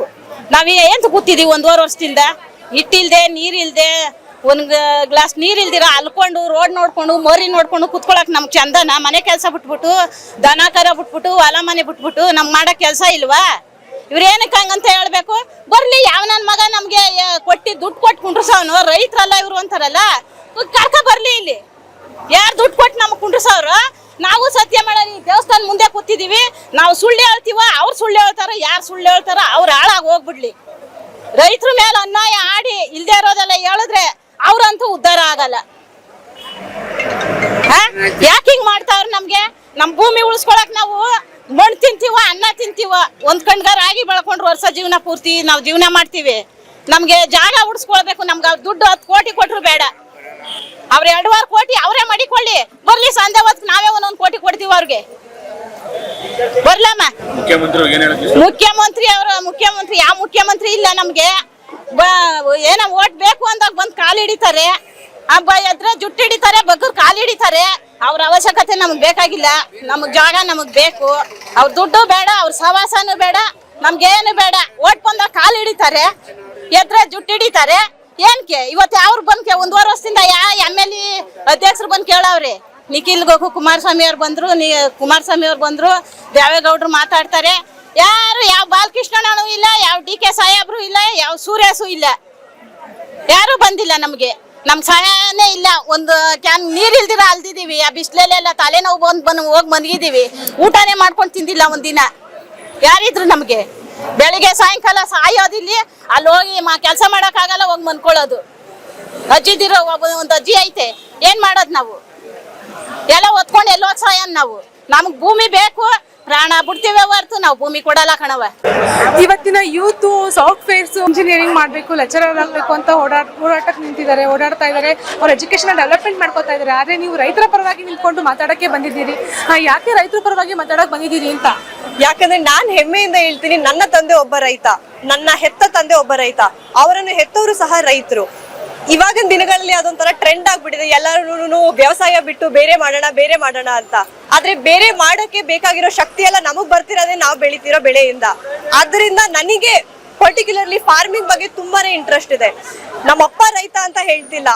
ನಾವ್ ಏನ್ ಕೂತಿದೀವಿ 1.5 ವರ್ಷದಿಂದ, ಹಿಟ್ಟಿಲ್ದೆ ನೀರಿಲ್ದೆ ಒಂದ್ ಗ್ಲಾಸ್ ನೀರಿಲ್ದಿರ ಅಲ್ಕೊಂಡು ರೋಡ್ ನೋಡ್ಕೊಂಡು ಮರಿ ನೋಡ್ಕೊಂಡು ಕುತ್ಕೊಳಕ್ ನಮ್ಗೆ ಚಂದನ? ಮನೆ ಕೆಲಸ ಬಿಟ್ಬಿಟ್ಟು ದನ ಕರ ಬಿಟ್ಬಿಟ್ಟು ಹೊಲ ಮನೆ ಬಿಟ್ಬಿಟ್ಟು ನಮ್ಗೆ ಮಾಡಕ್ ಕೆಲಸ ಇಲ್ವಾ? ಇವ್ರೇನಕ್ಕೆ ಹಂಗಂತ ಹೇಳ್ಬೇಕು? ಬರ್ಲಿ, ಯಾವ ನನ್ ಮಗ ನಮ್ಗೆ ಕೊಟ್ಟಿ ದುಡ್ಡು ಕೊಟ್ಟು ಕುಂಡ್ರಸವನು, ರೈತರಲ್ಲ ಇವ್ರು ಅಂತಾರಲ್ಲ, ಕರ್ಕ ಬರ್ಲಿ ಇಲ್ಲಿ. ಯಾರು ದುಡ್ಡು ಕೊಟ್ಟು ನಮ್ಗೆ ಕುಂಡ್ರಸವ್ರು? ನಾವು ಸತ್ಯ ಮಾಡಲಿ ದೇವಸ್ಥಾನ ಮುಂದೆ ಕೂತಿದೀವಿ, ನಾವು ಸುಳ್ಳು ಹೇಳ್ತೀವ, ಅವ್ರು ಸುಳ್ಳು ಹೇಳ್ತಾರ. ಯಾರು ಸುಳ್ಳು ಹೇಳ್ತಾರ ಅವ್ರು ಹಾಳಾಗಿ ಹೋಗ್ಬಿಡ್ಲಿ. ರೈತರ ಮೇಲೆ ಅನ್ಯಾಯ ಆಡಿ ಇಲ್ದೇ ಇರೋದೆಲ್ಲ ಹೇಳಿದ್ರೆ ಅವ್ರಂತೂ ಉದ್ಧಾರ ಆಗಲ್ಲ. ಯಾಕೆ ಹಿಂಗ್ ಮಾಡ್ತಾವ್ರ? ನಮ್ಗೆ ನಮ್ ಭೂಮಿ ಉಳಿಸ್ಕೊಳಕ್ ನಾವು ಮಣ್ಣು ತಿಂತೀವ, ಅನ್ನ ತಿಂತೀವ, ಒಂದ್ ಕಣ್ಗಾರ ಆಗಿ ಬೆಳ್ಕೊಂಡ್ರು ವರ್ಷ ಜೀವನ ಪೂರ್ತಿ ನಾವು ಜೀವನ ಮಾಡ್ತೀವಿ. ನಮ್ಗೆ ಜಾಗ ಉಳಿಸ್ಕೊಳ್ಬೇಕು. ನಮ್ಗೆ ಅವ್ರ ದುಡ್ಡು 10 ಕೋಟಿ ಕೊಟ್ರು ಬೇಡ, ಅವ್ರ 2.5 ಕೋಟಿ ಅವರೇ ಮಾಡಿಕೊಳ್ಳಿ. ಬರ್ಲಿ, ಸಂಜೆ ಹೊತ್ತು ನಾವೇ 1 ಕೋಟಿ ಕೊಡ್ತೀವಿ ಅವ್ರಿಗೆ. ಬರ್ಲಮ್ಮ. ಮುಖ್ಯಮಂತ್ರಿ ಯಾವ ಮುಖ್ಯಮಂತ್ರಿ ಇಲ್ಲ ನಮ್ಗೆ. ಏನೋ ಓಟ್ ಬೇಕು ಅಂದಾಗ ಬಂದ್ ಕಾಲು ಹಿಡಿತಾರೆ, ಹಬ್ಬ ಎದ್ರೆ ಜುಟ್ಟು ಹಿಡಿತಾರೆ, ಬಗ್ಗರ್ ಕಾಲು ಹಿಡಿತಾರೆ. ಅವ್ರ ಅವಶ್ಯಕತೆ ನಮಗ್ ಬೇಕಾಗಿಲ್ಲ. ನಮಗ್ ಜಾಗ ನಮಗ್ ಬೇಕು. ಅವ್ರ ದುಡ್ಡು ಬೇಡ, ಅವ್ರ ಸವಾಸನೂ ಬೇಡ, ನಮ್ಗೇನು ಬೇಡ. ಓಟ್ ಬಂದಾಗ ಕಾಲು ಹಿಡಿತಾರೆ, ಎದ್ರೆ ಜುಟ್ಟು ಹಿಡಿತಾರೆ. ಏನ್ಕೆ ಇವತ್ತು ಅವ್ರು ಬಂದ್ಕೆ 1.5 ವರ್ಷದಿಂದ MLA ಅಧ್ಯಕ್ಷರು ಬಂದ್ ಕೇಳವ್ರಿ. ನಿಖಿಲ್ ಕುಮಾರಸ್ವಾಮಿ ಅವ್ರು ಬಂದ್ರು, ಕುಮಾರಸ್ವಾಮಿ ಅವ್ರು ಬಂದ್ರು, ದೇವೇಗೌಡರು ಮಾತಾಡ್ತಾರೆ. ಯಾರು ಯಾವ ಬಾಲಕೃಷ್ಣನೂ ಇಲ್ಲ, ಯಾವ DK ಸಾಹೇಬ್ರು ಇಲ್ಲ, ಯಾವ ಸೂರ್ಯಸು ಇಲ್ಲ, ಯಾರು ಬಂದಿಲ್ಲ ನಮ್ಗೆ. ನಮ್ ಸಹಾಯನೇ ಇಲ್ಲ. ಒಂದು ಕ್ಯಾನ್ ನೀರ್ ಇಲ್ದಿರ ಅಲ್ದಿದೀವಿ. ಆ ಬಿಸ್ಲೆಲ್ಲ ತಲೆನೋವು ಹೋಗಿ ಮನ್ಗಿದೀವಿ. ಊಟನೇ ಮಾಡ್ಕೊಂಡು ತಿಂದಿಲ್ಲ ಒಂದಿನ. ಯಾರಿದ್ರು ನಮ್ಗೆ? ಬೆಳಿಗ್ಗೆ ಸಾಯಂಕಾಲ ಸಾಯೋದಿಲ್ಲಿ, ಅಲ್ಲಿ ಹೋಗಿ ಕೆಲಸ ಮಾಡಕ್ ಆಗಲ್ಲ, ಹೋಗಿ ಮನ್ಕೊಳ್ಳೋದು. ಅಜ್ಜಿದಿರೋ ಒಂದು ಅಜ್ಜಿ ಐತೆ, ಏನ್ ಮಾಡೋದು ನಾವು? ಎಲ್ಲ ಹೊತ್ಕೊಂಡು ಎಲ್ಲೋ ಸಾಯನ್ ನಾವು. ನಮಗ್ ಭೂಮಿ ಬೇಕು, ಪ್ರಾಣ ಬಿಡ್ತೀವಿ ಹೊರ್ತು ನಾವು ಭೂಮಿ ಕೊಡಲ್ಲ ಕಣವ. ಇವತ್ತಿನ ಯೂತ್ ಸಾಫ್ಟ್ವೇರ್ಸ್ ಇಂಜಿನಿಯರಿಂಗ್ ಮಾಡಬೇಕು, ಲೆಕ್ಚರರ್ ಆಗಬೇಕು ಅಂತ ಓಡಾಟಕ್ಕೆ ನಿಂತಿದ್ದಾರೆ, ಓಡಾಡ್ತಾ ಇದ್ದಾರೆ. ಅವ್ರ ಎಜುಕೇಶನ್ ಡೆವಲಪ್ಮೆಂಟ್ ಮಾಡ್ಕೋತಾ ಇದ್ದಾರೆ. ಆದ್ರೆ ನೀವು ರೈತರ ಪರವಾಗಿ ನಿಂತ್ಕೊಂಡು ಮಾತಾಡಕ್ಕೆ ಬಂದಿದ್ದೀರಿ. ಯಾಕೆ ರೈತರ ಪರವಾಗಿ ಮಾತಾಡಕ್ ಬಂದಿದ್ದೀರಿ ಅಂತ? ಯಾಕಂದ್ರೆ ನಾನ್ ಹೆಮ್ಮೆಯಿಂದ ಹೇಳ್ತೀನಿ, ನನ್ನ ತಂದೆ ಒಬ್ಬ ರೈತ, ನನ್ನ ಹೆತ್ತ ತಂದೆ ಒಬ್ಬ ರೈತ, ಅವರನ್ನು ಹೆತ್ತವರು ಸಹ ರೈತರು. ಇವಾಗಿನ ದಿನಗಳಲ್ಲಿ ಅದೊಂಥರ ಟ್ರೆಂಡ್ ಆಗ್ಬಿಟ್ಟಿದೆ, ಎಲ್ಲರೂ ವ್ಯವಸಾಯ ಬಿಟ್ಟು ಬೇರೆ ಮಾಡೋಣ ಅಂತ. ಆದ್ರೆ ಬೇರೆ ಮಾಡಕ್ಕೆ ಬೇಕಾಗಿರೋ ಶಕ್ತಿ ಎಲ್ಲ ನಮಗ್ ಬರ್ತಿರೋದೇ ನಾವು ಬೆಳಿತಿರೋ ಬೆಳೆಯಿಂದ. ಆದ್ರಿಂದ ನನಗೆ ಪರ್ಟಿಕ್ಯುಲರ್ಲಿ ಫಾರ್ಮಿಂಗ್ ಬಗ್ಗೆ ತುಂಬಾನೇ ಇಂಟ್ರೆಸ್ಟ್ ಇದೆ. ನಮ್ಮಪ್ಪ ರೈತ ಅಂತ ಹೇಳ್ತಿಲ್ಲ,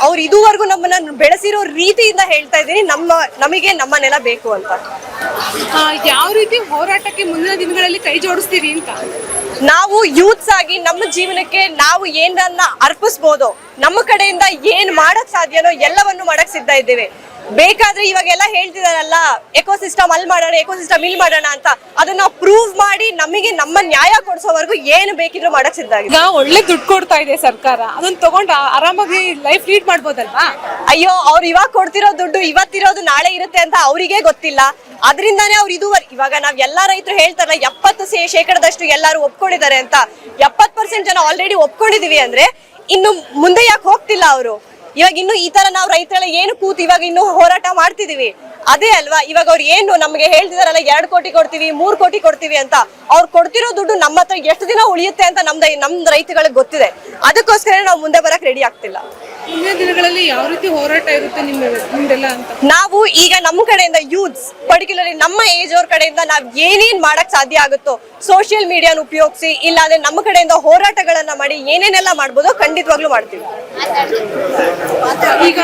ಅವ್ರು ಇದುವರೆಗೂ ನಮ್ಮನ್ನ ಬೆಳೆಸಿರೋ ರೀತಿಯಿಂದ ಹೇಳ್ತಾ ಇದ್ದೀನಿ, ನಮಗೆ ನಮ್ಮ ನೆಲ ಬೇಕು ಅಂತ. ಯಾವ ರೀತಿ ಹೋರಾಟಕ್ಕೆ ಮುಂದಿನ ದಿನಗಳಲ್ಲಿ ಕೈ ಜೋಡಿಸ್ತೀರಿ ಅಂತ? ನಾವು ಯೂತ್ಸ್ ಆಗಿ ನಮ್ಮ ಜೀವನಕ್ಕೆ ನಾವು ಏನನ್ನ ಅರ್ಪಿಸ್ಬೋದು, ನಮ್ಮ ಕಡೆಯಿಂದ ಏನ್ ಮಾಡಕ್ ಸಾಧ್ಯನೋ ಎಲ್ಲವನ್ನು ಮಾಡಕ್ ಸಿದ್ಧ ಇದ್ದೇವೆ. ಬೇಕಾದ್ರೆ ಇವಾಗೆಲ್ಲ ಹೇಳ್ತಿದಾರಲ್ಲ, ಎಕೋಸಿಸ್ಟಮ್ ಅಲ್ಲಿ ಮಾಡೋಣ, ಎಕೋಸಿಸ್ಟಮ್ ಇಲ್ಲಿ ಮಾಡೋಣ ಅಂತ. ಅದನ್ನ ಪ್ರೂವ್ ಮಾಡಿ ನಮಗೆ ನಮ್ಮ ನ್ಯಾಯ ಕೊಡಿಸೋವರೆಗೂ ಏನು ಬೇಕಿದ್ರು ಮಾಡಕ್ ಸಿದ್ಧ ಆಗಿದೆ. ಈಗ ಒಳ್ಳೆ ದುಡ್ಡು ಕೊಡ್ತಾ ಇದೆ ಸರ್ಕಾರ, ಅದನ್ನ ತಗೊಂಡು ಆರಾಮಾಗಿ ಲೈಫ್ ಲೀಡ್ ಮಾಡ್ಬೋದಲ್ವಾ? ಅಯ್ಯೋ, ಅವ್ರು ಇವಾಗ ಕೊಡ್ತಿರೋ ದುಡ್ಡು ಇವತ್ತಿರೋದು ನಾಳೆ ಇರುತ್ತೆ ಅಂತ ಅವರಿಗೆ ಗೊತ್ತಿಲ್ಲ. ಅದರಿಂದಾನೇ ಅವ್ರು ಇವಾಗ ನಾವ್ ಎಲ್ಲಾ ರೈತರು ಹೇಳ್ತಾರಲ್ಲ 70% ಎಲ್ಲಾರು ಒಪ್ಕೊಂಡಿದ್ದಾರೆ ಅಂತ. 70% ಜನ ಆಲ್ರೆಡಿ ಒಪ್ಕೊಂಡಿದೀವಿ ಅಂದ್ರೆ ಇನ್ನು ಮುಂದೆ ಯಾಕೆ ಹೋಗ್ತಿಲ್ಲ ಅವರು? ಇವಾಗ ಇನ್ನು ಈ ತರ ನಾವು ರೈತರೆಲ್ಲ ಏನು ಕೂತು ಇವಾಗ ಇನ್ನು ಹೋರಾಟ ಮಾಡ್ತಿದೀವಿ, ಅದೇ ಅಲ್ವಾ? ಇವಾಗ ಅವ್ರು ಏನು ನಮ್ಗೆ ಹೇಳ್ತಿದಾರಲ್ಲ 2 ಕೋಟಿ ಕೊಡ್ತೀವಿ, 3 ಕೋಟಿ ಕೊಡ್ತೀವಿ ಅಂತ. ಅವ್ರು ಕೊಡ್ತಿರೋ ದುಡ್ಡು ನಮ್ಮ ಹತ್ರ ಎಷ್ಟು ದಿನ ಉಳಿಯುತ್ತೆ ಅಂತ ನಮ್ ರೈತಗಳಿಗೆ ಗೊತ್ತಿದೆ. ಅದಕ್ಕೋಸ್ಕರ ನಾವು ಮುಂದೆ ಬರಕ್ ರೆಡಿ ಆಗ್ತಿಲ್ಲ. ಮುಂದಿನ ದಿನಗಳಲ್ಲಿ ಯಾವ ರೀತಿ ಹೋರಾಟ ಇರುತ್ತೆ ನಿಮ್ದೆಲ್ಲ ಅಂತ? ನಾವು ಈಗ ನಮ್ಮ ಕಡೆಯಿಂದ ಯೂತ್ಸ್, ಪರ್ಟಿಕ್ಯುಲರ್ಲಿ ನಮ್ಮ ಏಜ್ ಅವ್ರ ಕಡೆಯಿಂದ ನಾವ್ ಏನೇನ್ ಮಾಡಕ್ ಸಾಧ್ಯ ಆಗುತ್ತೋ ಸೋಷಿಯಲ್ ಮೀಡಿಯಾನ ಉಪಯೋಗಿಸಿ, ಇಲ್ಲಾಂದ್ರೆ ನಮ್ಮ ಕಡೆಯಿಂದ ಹೋರಾಟಗಳನ್ನ ಮಾಡಿ ಏನೇನೆಲ್ಲ ಮಾಡ್ಬೋದೋ ಖಂಡಿತವಾಗ್ಲೂ ಮಾಡ್ತೀವಿ. ಈಗ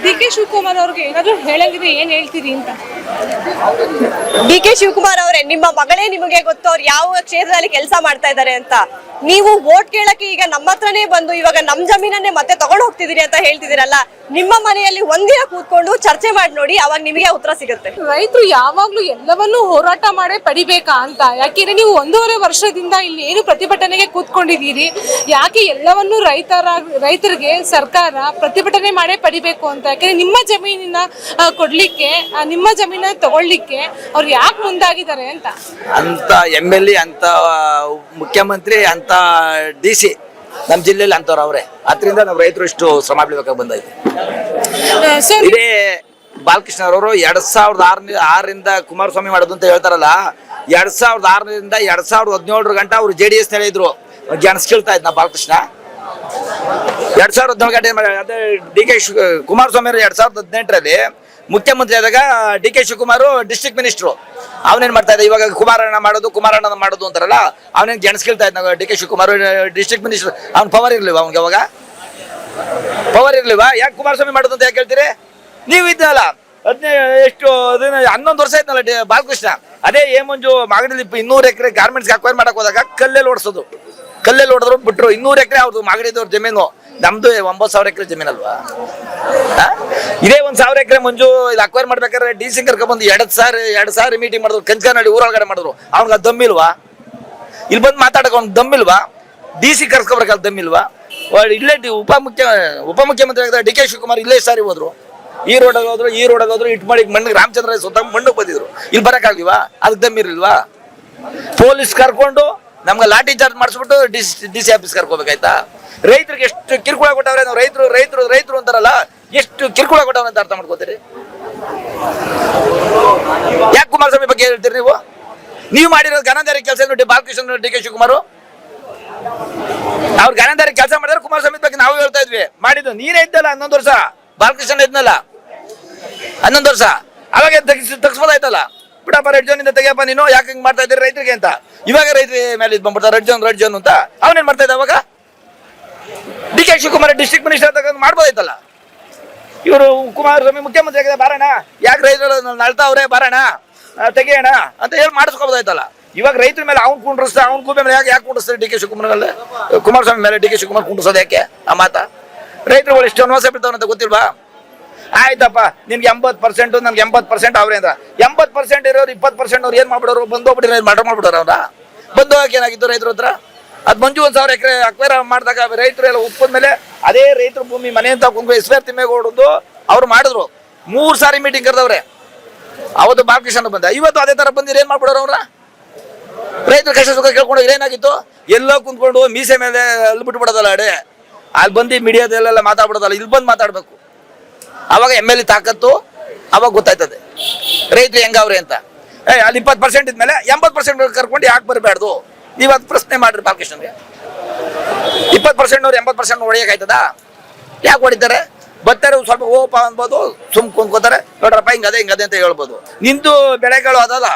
DK ಶಿವಕುಮಾರ್ ಅವ್ರಿಗೆ ಏನಾದ್ರು ಹೇಳಂಗಿದ್ರೆ ಏನ್ ಹೇಳ್ತೀರಿ ಅಂತ? DK ಶಿವಕುಮಾರ್ ಅವರೇ, ನಿಮ್ಮ ಮಗಳೇ ನಿಮಗೆ ಗೊತ್ತು ಅವ್ರು ಯಾವ ಕ್ಷೇತ್ರದಲ್ಲಿ ಕೆಲಸ ಮಾಡ್ತಾ ಇದ್ದಾರೆ ಅಂತ. ನೀವು ವೋಟ್ ಕೇಳಕ್ಕೆ ಈಗ ನಮ್ಮ ಹತ್ರನೇ ಬಂದು ಇವಾಗ ನಮ್ ಜಮೀನನ್ನೇ ಮತ್ತೆ ತಗೊಂಡು ಹೋಗ್ತಿದ್ದೀರಿ ಅಂತ ಹೇಳ್ತಿದ್ದೀರಲ್ಲ, ನಿಮ್ಮ ಮನೆಯಲ್ಲಿ ಒಂದಿನ ಕೂತ್ಕೊಂಡು ಚರ್ಚೆ ಮಾಡಿ ನೋಡಿ, ಅವಾಗ ನಿಮಗೆ ಉತ್ತರ ಸಿಗುತ್ತೆ. ರೈತರು ಯಾವಾಗ್ಲೂ ಎಲ್ಲವನ್ನೂ ಹೋರಾಟ ಮಾಡೇ ಪಡಿಬೇಕಾ ಅಂತ? ಯಾಕೆಂದ್ರೆ ನೀವು 1.5 ವರ್ಷದಿಂದ ಇಲ್ಲಿ ಏನು ಪ್ರತಿಭಟನೆಗೆ ಕೂತ್ಕೊಂಡಿದ್ದೀರಿ, ಯಾಕೆ ಎಲ್ಲವನ್ನೂ ರೈತರಿಗೆ ಸರ್ಕಾರ ಪ್ರತಿಭಟನೆ ಮಾಡೇ ಪಡಿಬೇಕು ಅಂತ? ಯಾಕೆಂದ್ರೆ ನಿಮ್ಮ ಜಮೀನಿನ ಕೊಡ್ಲಿಕ್ಕೆ, ನಿಮ್ಮ ಜಮೀನ ತಗೊಳ್ಳಿಕ್ಕೆ ಅವ್ರು ಯಾಕೆ ಮುಂದಾಗಿದ್ದಾರೆ ಅಂತ MLA ಅಂತ ಮುಖ್ಯಮಂತ್ರಿ ಅಂತ DC ನಮ್ ಜಿಲ್ಲೆಯಲ್ಲಿ ಅಂತವ್ರು ಅವ್ರೆ. ಅದರಿಂದ ನಾವು ರೈತರು ಇಷ್ಟು ಶ್ರಮ ಬೀಳ್ಬೇಕಾಗಿ ಬಂದೈತೆ. ಇದೇ ಬಾಲಕೃಷ್ಣ ಅವರು 2006ರಿಂದ ಕುಮಾರಸ್ವಾಮಿ ಮಾಡೋದು ಅಂತ ಹೇಳ್ತಾರಲ್ಲ, 2006ರಿಂದ 2017 ಗಂಟ ಅವ್ರು JDS ಹೇಳಿದ್ರು. ಗೆಣಸ್ ಕೇಳ್ತಾ ಇದ್ನ ಬಾಲಕೃಷ್ಣ, 2014 ಅದೇ ಡಿ.ಕೆ. ಕುಮಾರಸ್ವಾಮಿ ಅವರು 2018ರಲ್ಲಿ ಮುಖ್ಯಮಂತ್ರಿ ಆದಾಗ ಡಿ.ಕೆ. Shivakumar district minister. ಅವನೇನ್ ಮಾಡ್ತಾ ಇದ್ದ, ಇವಾಗ ಕುಮಾರಣ್ಣ ಮಾಡೋದು ಅಂತಾರಲ್ಲ, ಅವನೇನ್ ಗೆಣಸ್ಕಿಳ್ತಾ ಇದ್ದ. ಡಿ.ಕೆ. ಶಿವಕುಮಾರ್ ಡಿಸ್ಟ್ರಿಕ್ಟ್ ಮಿನಿಸ್ಟರ್, ಅವ್ನ ಪವರ್ ಇರ್ಲಿಲ್ವಾ ಅವ್ನಿಗೆ? ಅವಾಗ ಪವರ್ ಇರ್ಲಿಲ್ವಾ? ಯಾಕೆ ಕುಮಾರಸ್ವಾಮಿ ಮಾಡೋದು ಅಂತ ಯಾಕೆ ಹೇಳ್ತೀರಿ? ನೀವು ಇದ್ದಲ್ಲ 11 ವರ್ಷ ಇದ್ನಲ್ಲ ಬಾಲಕೃಷ್ಣ. ಅದೇ ಮಂಜು ಮಾಗಡಿಲಿ 200 ಎಕರೆ ಗಾರ್ಮೆಂಟ್ಸ್ ಅಕ್ವೈರ್ ಮಾಡಕ್ ಹೋದಾಗ ಕಲ್ಲಲ್ಲಿ ಹೊಡೆದ್ರು ಬಿಟ್ರು. 200 ಎಕರೆ ಅವ್ರದ್ದು ಮಾಗಡಿದವ್ರ ಜಮೀನು, ನಮ್ದು 9,000 ಎಕರೆ ಜಮೀನ್ ಅಲ್ವಾ? ಇದೇ 1,000 ಎಕರೆ ಮಂಜು ಇದು ಅಕ್ವೈರ್ ಮಾಡ್ಬೇಕಾದ್ರೆ ಡಿ.ಸಿ ಕರ್ಕೊಂಡ್ಬಂದು 2,000 ಮೀಟಿಂಗ್ ಮಾಡಿದ್ರು. ಕಂಚನಹಳ್ಳಿ ಊರೊಳಗಡೆ ಮಾಡಿದ್ರು. ಅವ್ನಿಗೆ ದಮ್ಮಿಲ್ವಾ? ಇಲ್ಲಿ ಬಂದು ಮಾತಾಡಕ್ ಅವ್ನಿಗೆ ದಮ್ಮಿಲ್ವಾ? ಡಿ.ಸಿ ಕರ್ಸ್ಕೊಬರ್ಕಲ್ಲ ದಮ್ಮಿಲ್ವಾ? ಇಲ್ಲೇ ಉಪಮುಖ್ಯಮಂತ್ರಿ ಡಿ.ಕೆ. ಶಿವಕುಮಾರ್ ಇಲ್ಲೇ ಸಾರಿ ಹೋದ್ರು. ಈ ರೋಡಲ್ಲಿ ಹೋದ್ರು ಇಟ್ ಮಾಡಿ ಮಣ್ಣಿಗೆ ರಾಮಚಂದ್ರ ಸ್ವತಃ ಮಣ್ಣಿಗೆ ಬಂದಿದ್ರು. ಇಲ್ಲಿ ಬರಕ್ಕಾಗ್ಲಿವಾ? ಅದಕ್ಕೆ ದಮ್ಮಿರ್ಲಿಲ್ವಾ? ಪೊಲೀಸ್ ಕರ್ಕೊಂಡು ನಮ್ಗೆ ಲಾಠಿ ಚಾರ್ಜ್ ಮಾಡಿಸ್ಬಿಟ್ಟು ಡಿ.ಸಿ ಆಫೀಸ್ ಕರ್ಕೋಬೇಕಾಯ್ತಾ? ರೈತರಿಗೆ ಎಷ್ಟು ಕಿರುಕುಳ ಕೊಟ್ಟವ್ರೆ. ನಾವು ರೈತರು ಅಂತಾರಲ್ಲ, ಎಷ್ಟು ಕಿರುಕುಳ ಕೊಟ್ಟವ್ರೆ ಅಂತ ಅರ್ಥ ಮಾಡ್ಕೋತೀರಿ? ಯಾಕೆ ಕುಮಾರಸ್ವಾಮಿ ಬಗ್ಗೆ ಹೇಳ್ತೀರಿ ನೀವು? ನೀವು ಮಾಡಿರೋದು ಗನಂದಾರಿ ಕೆಲಸ ಬಾಲಕೃಷ್ಣ ಡಿ.ಕೆ. ಶಿವಕುಮಾರ್ ಅವ್ರು ಗನಂದಾರಿ ಕೆಲಸ ಮಾಡಿದ್ರೆ ಕುಮಾರಸ್ವಾಮಿ ಬಗ್ಗೆ ನಾವು ಹೇಳ್ತಾ ಇದ್ವಿ. ಮಾಡಿದ್ದು ನೀನೇ ಇದ್ದಲ್ಲ 11 ವರ್ಷ, ಬಾಲಕೃಷ್ಣ ಇದ್ನಲ್ಲ 11 ವರ್ಷ. ಅವಾಗ ತಗ್ಸ್ಬೋದಾಯ್ತಲ್ಲ, ಬಿಡಪ್ಪ ರೆಡ್ ಜೋನ್ ಇಂದ ತೆಗಿಯಪ್ಪ ನೀನು, ಯಾಕೆ ಹಿಂಗ್ ಮಾಡ್ತಾ ಇದ್ದೀರಿ ರೈತರಿಗೆ ಅಂತ. ಇವಾಗ ರೈತರ ಮೇಲೆ ಇದು ಬಂದ್ಬಿಡ್ತಾರೆ ರೆಡ್ ಜೋನ್ ಅಂತ. ಅವನೇನ್ ಮಾಡ್ತಾ ಇದ್ದ ಅವಾಗ? ಡಿ.ಕೆ. ಶಿವಕುಮಾರ್ ಡಿಸ್ಟ್ರಿಕ್ಟ್ ಮಿನಿಸ್ಟರ್ ಮಾಡ್ಬೋದಾಯ್ತಲ್ಲ. ಇವರು ಕುಮಾರಸ್ವಾಮಿ ಮುಖ್ಯಮಂತ್ರಿ ಆಗಿದೆ, ಬಾರಣ ಯಾಕೆ ರೈತರು ನಳ್ತಾವ್ರೆ, ಬಾರಣ ತೆಗಿಯೋಣ ಅಂತ ಹೇಳಿ ಮಾಡಿಸ್ಕೋಬೋದಾಯ್ತಲ್ಲ. ಇವಾಗ ರೈತರ ಮೇಲೆ ಅವ್ನು ಕುಂಡ್ರಿಸ್ತಾ, ಅವ್ನ ಕೂಬೆ ಮೇಲೆ ಯಾಕೆ ಕುಂಡಿಸ್ತಾರೆ ಡಿ.ಕೆ. ಶಿವಕುಮಾರ್ ಕುಮಾರಸ್ವಾಮಿ ಮೇಲೆ ಡಿ.ಕೆ. ಶಿವಕುಮಾರ್ ಕುಂಡ್ರಿಸೋದು ಯಾಕೆ? ಆ ಮಾತಾ ರೈತರುಗಳು ಎಷ್ಟು ಅನ್ವಾಸ ಬಿಡ್ತಾವಂತ ಗೊತ್ತಿಲ್ವಾ? ಆಯ್ತಪ್ಪ, ನಿನ್ಗೆ 80%, ನನ್ಗೆ 80% ಅವ್ರೆ ಅಂದ್ರ 80% ಇರೋರು 20% ಅವ್ರು ಏನ್ ಮಾಡ್ಬಿಡೋರು? ಬಂದೋಗ್ಬಿಟ್ಟಿರೋ ಮಾಡ್ಬಿಡೋರು. ಅವ್ರ ಬಂದೋಗಕ್ಕೆ ಏನಾಗಿತ್ತು ರೈತರ ಹತ್ರ? ಅದ್ ಮಂಜು 1,000 ಎಕರೆ ಅಕ್ವೈರ್ ಮಾಡಿದಾಗ ರೈತರು ಎಲ್ಲ ಒಪ್ಪದ್ಮೇಲೆ ಅದೇ ರೈತರ ಭೂಮಿ ಮನೆ ಅಂತ ಕುಂಕುಮ ಈಶ್ವರ್ ತಿಮ್ಮೇಗೌಡದ್ದು ಅವ್ರು ಮಾಡಿದ್ರು. 3 ಸಾರಿ ಮೀಟಿಂಗ್ ಕರೆದವ್ರೆ. ಅವತ್ತು ಬಾಲಕೃಷ್ಣ ಬಂದ, ಇವತ್ತು ಅದೇ ತರ ಬಂದಿರ ಏನ್ ಮಾಡ್ಬಿಡೋರು? ಅವ್ರ ರೈತರ ಕಷ್ಟ ಸುಖ ಕೇಳ್ಕೊಂಡು ಏನಾಗಿತ್ತು? ಎಲ್ಲೋ ಕುಂತ್ಕೊಂಡು ಮೀಸೆ ಮೇಲೆ ಅಲ್ಲಿ ಬಿಟ್ಬಿಡೋದಲ್ಲ ಅಡೆ, ಅಲ್ಲಿ ಬಂದು ಮೀಡಿಯಾದಲ್ಲೆಲ್ಲ ಮಾತಾಡ್ಬಿಡೋದಲ್ಲ, ಇಲ್ಲಿ ಬಂದು ಮಾತಾಡ್ಬೇಕು. ಅವಾಗ MLA ತಾಕತ್ತು ಅವಾಗ ಗೊತ್ತಾಯ್ತದೆ ರೈತರು ಹೆಂಗವ್ರೆ ಅಂತ. ಅಲ್ಲಿ 20% ಇದ್ಮೇಲೆ 80% ಕರ್ಕೊಂಡು ಯಾಕೆ ಬರಬಾರ್ದು? ನೀವು ಅದು ಪ್ರಶ್ನೆ ಮಾಡ್ರಿ ಬಾಲಕೃಷ್ಣನ್ಗೆ. 20% 80% ಹೊಡೆಯಕ್ಕಾಯ್ತದ? ಯಾಕೆ ಹೊಡಿತಾರೆ? ಬರ್ತಾರೆ ಸ್ವಲ್ಪ ಓಪ ಅನ್ಬೋದು, ಸುಮ್ ಕುಂದ್ಕೋತಾರೆ, ನೋಡ್ರಪ್ಪ ಹಿಂಗದೆ ಅಂತ ಹೇಳ್ಬೋದು. ನಿಂದು ಬೆಳೆಗಳು ಅದಲ್ಲ,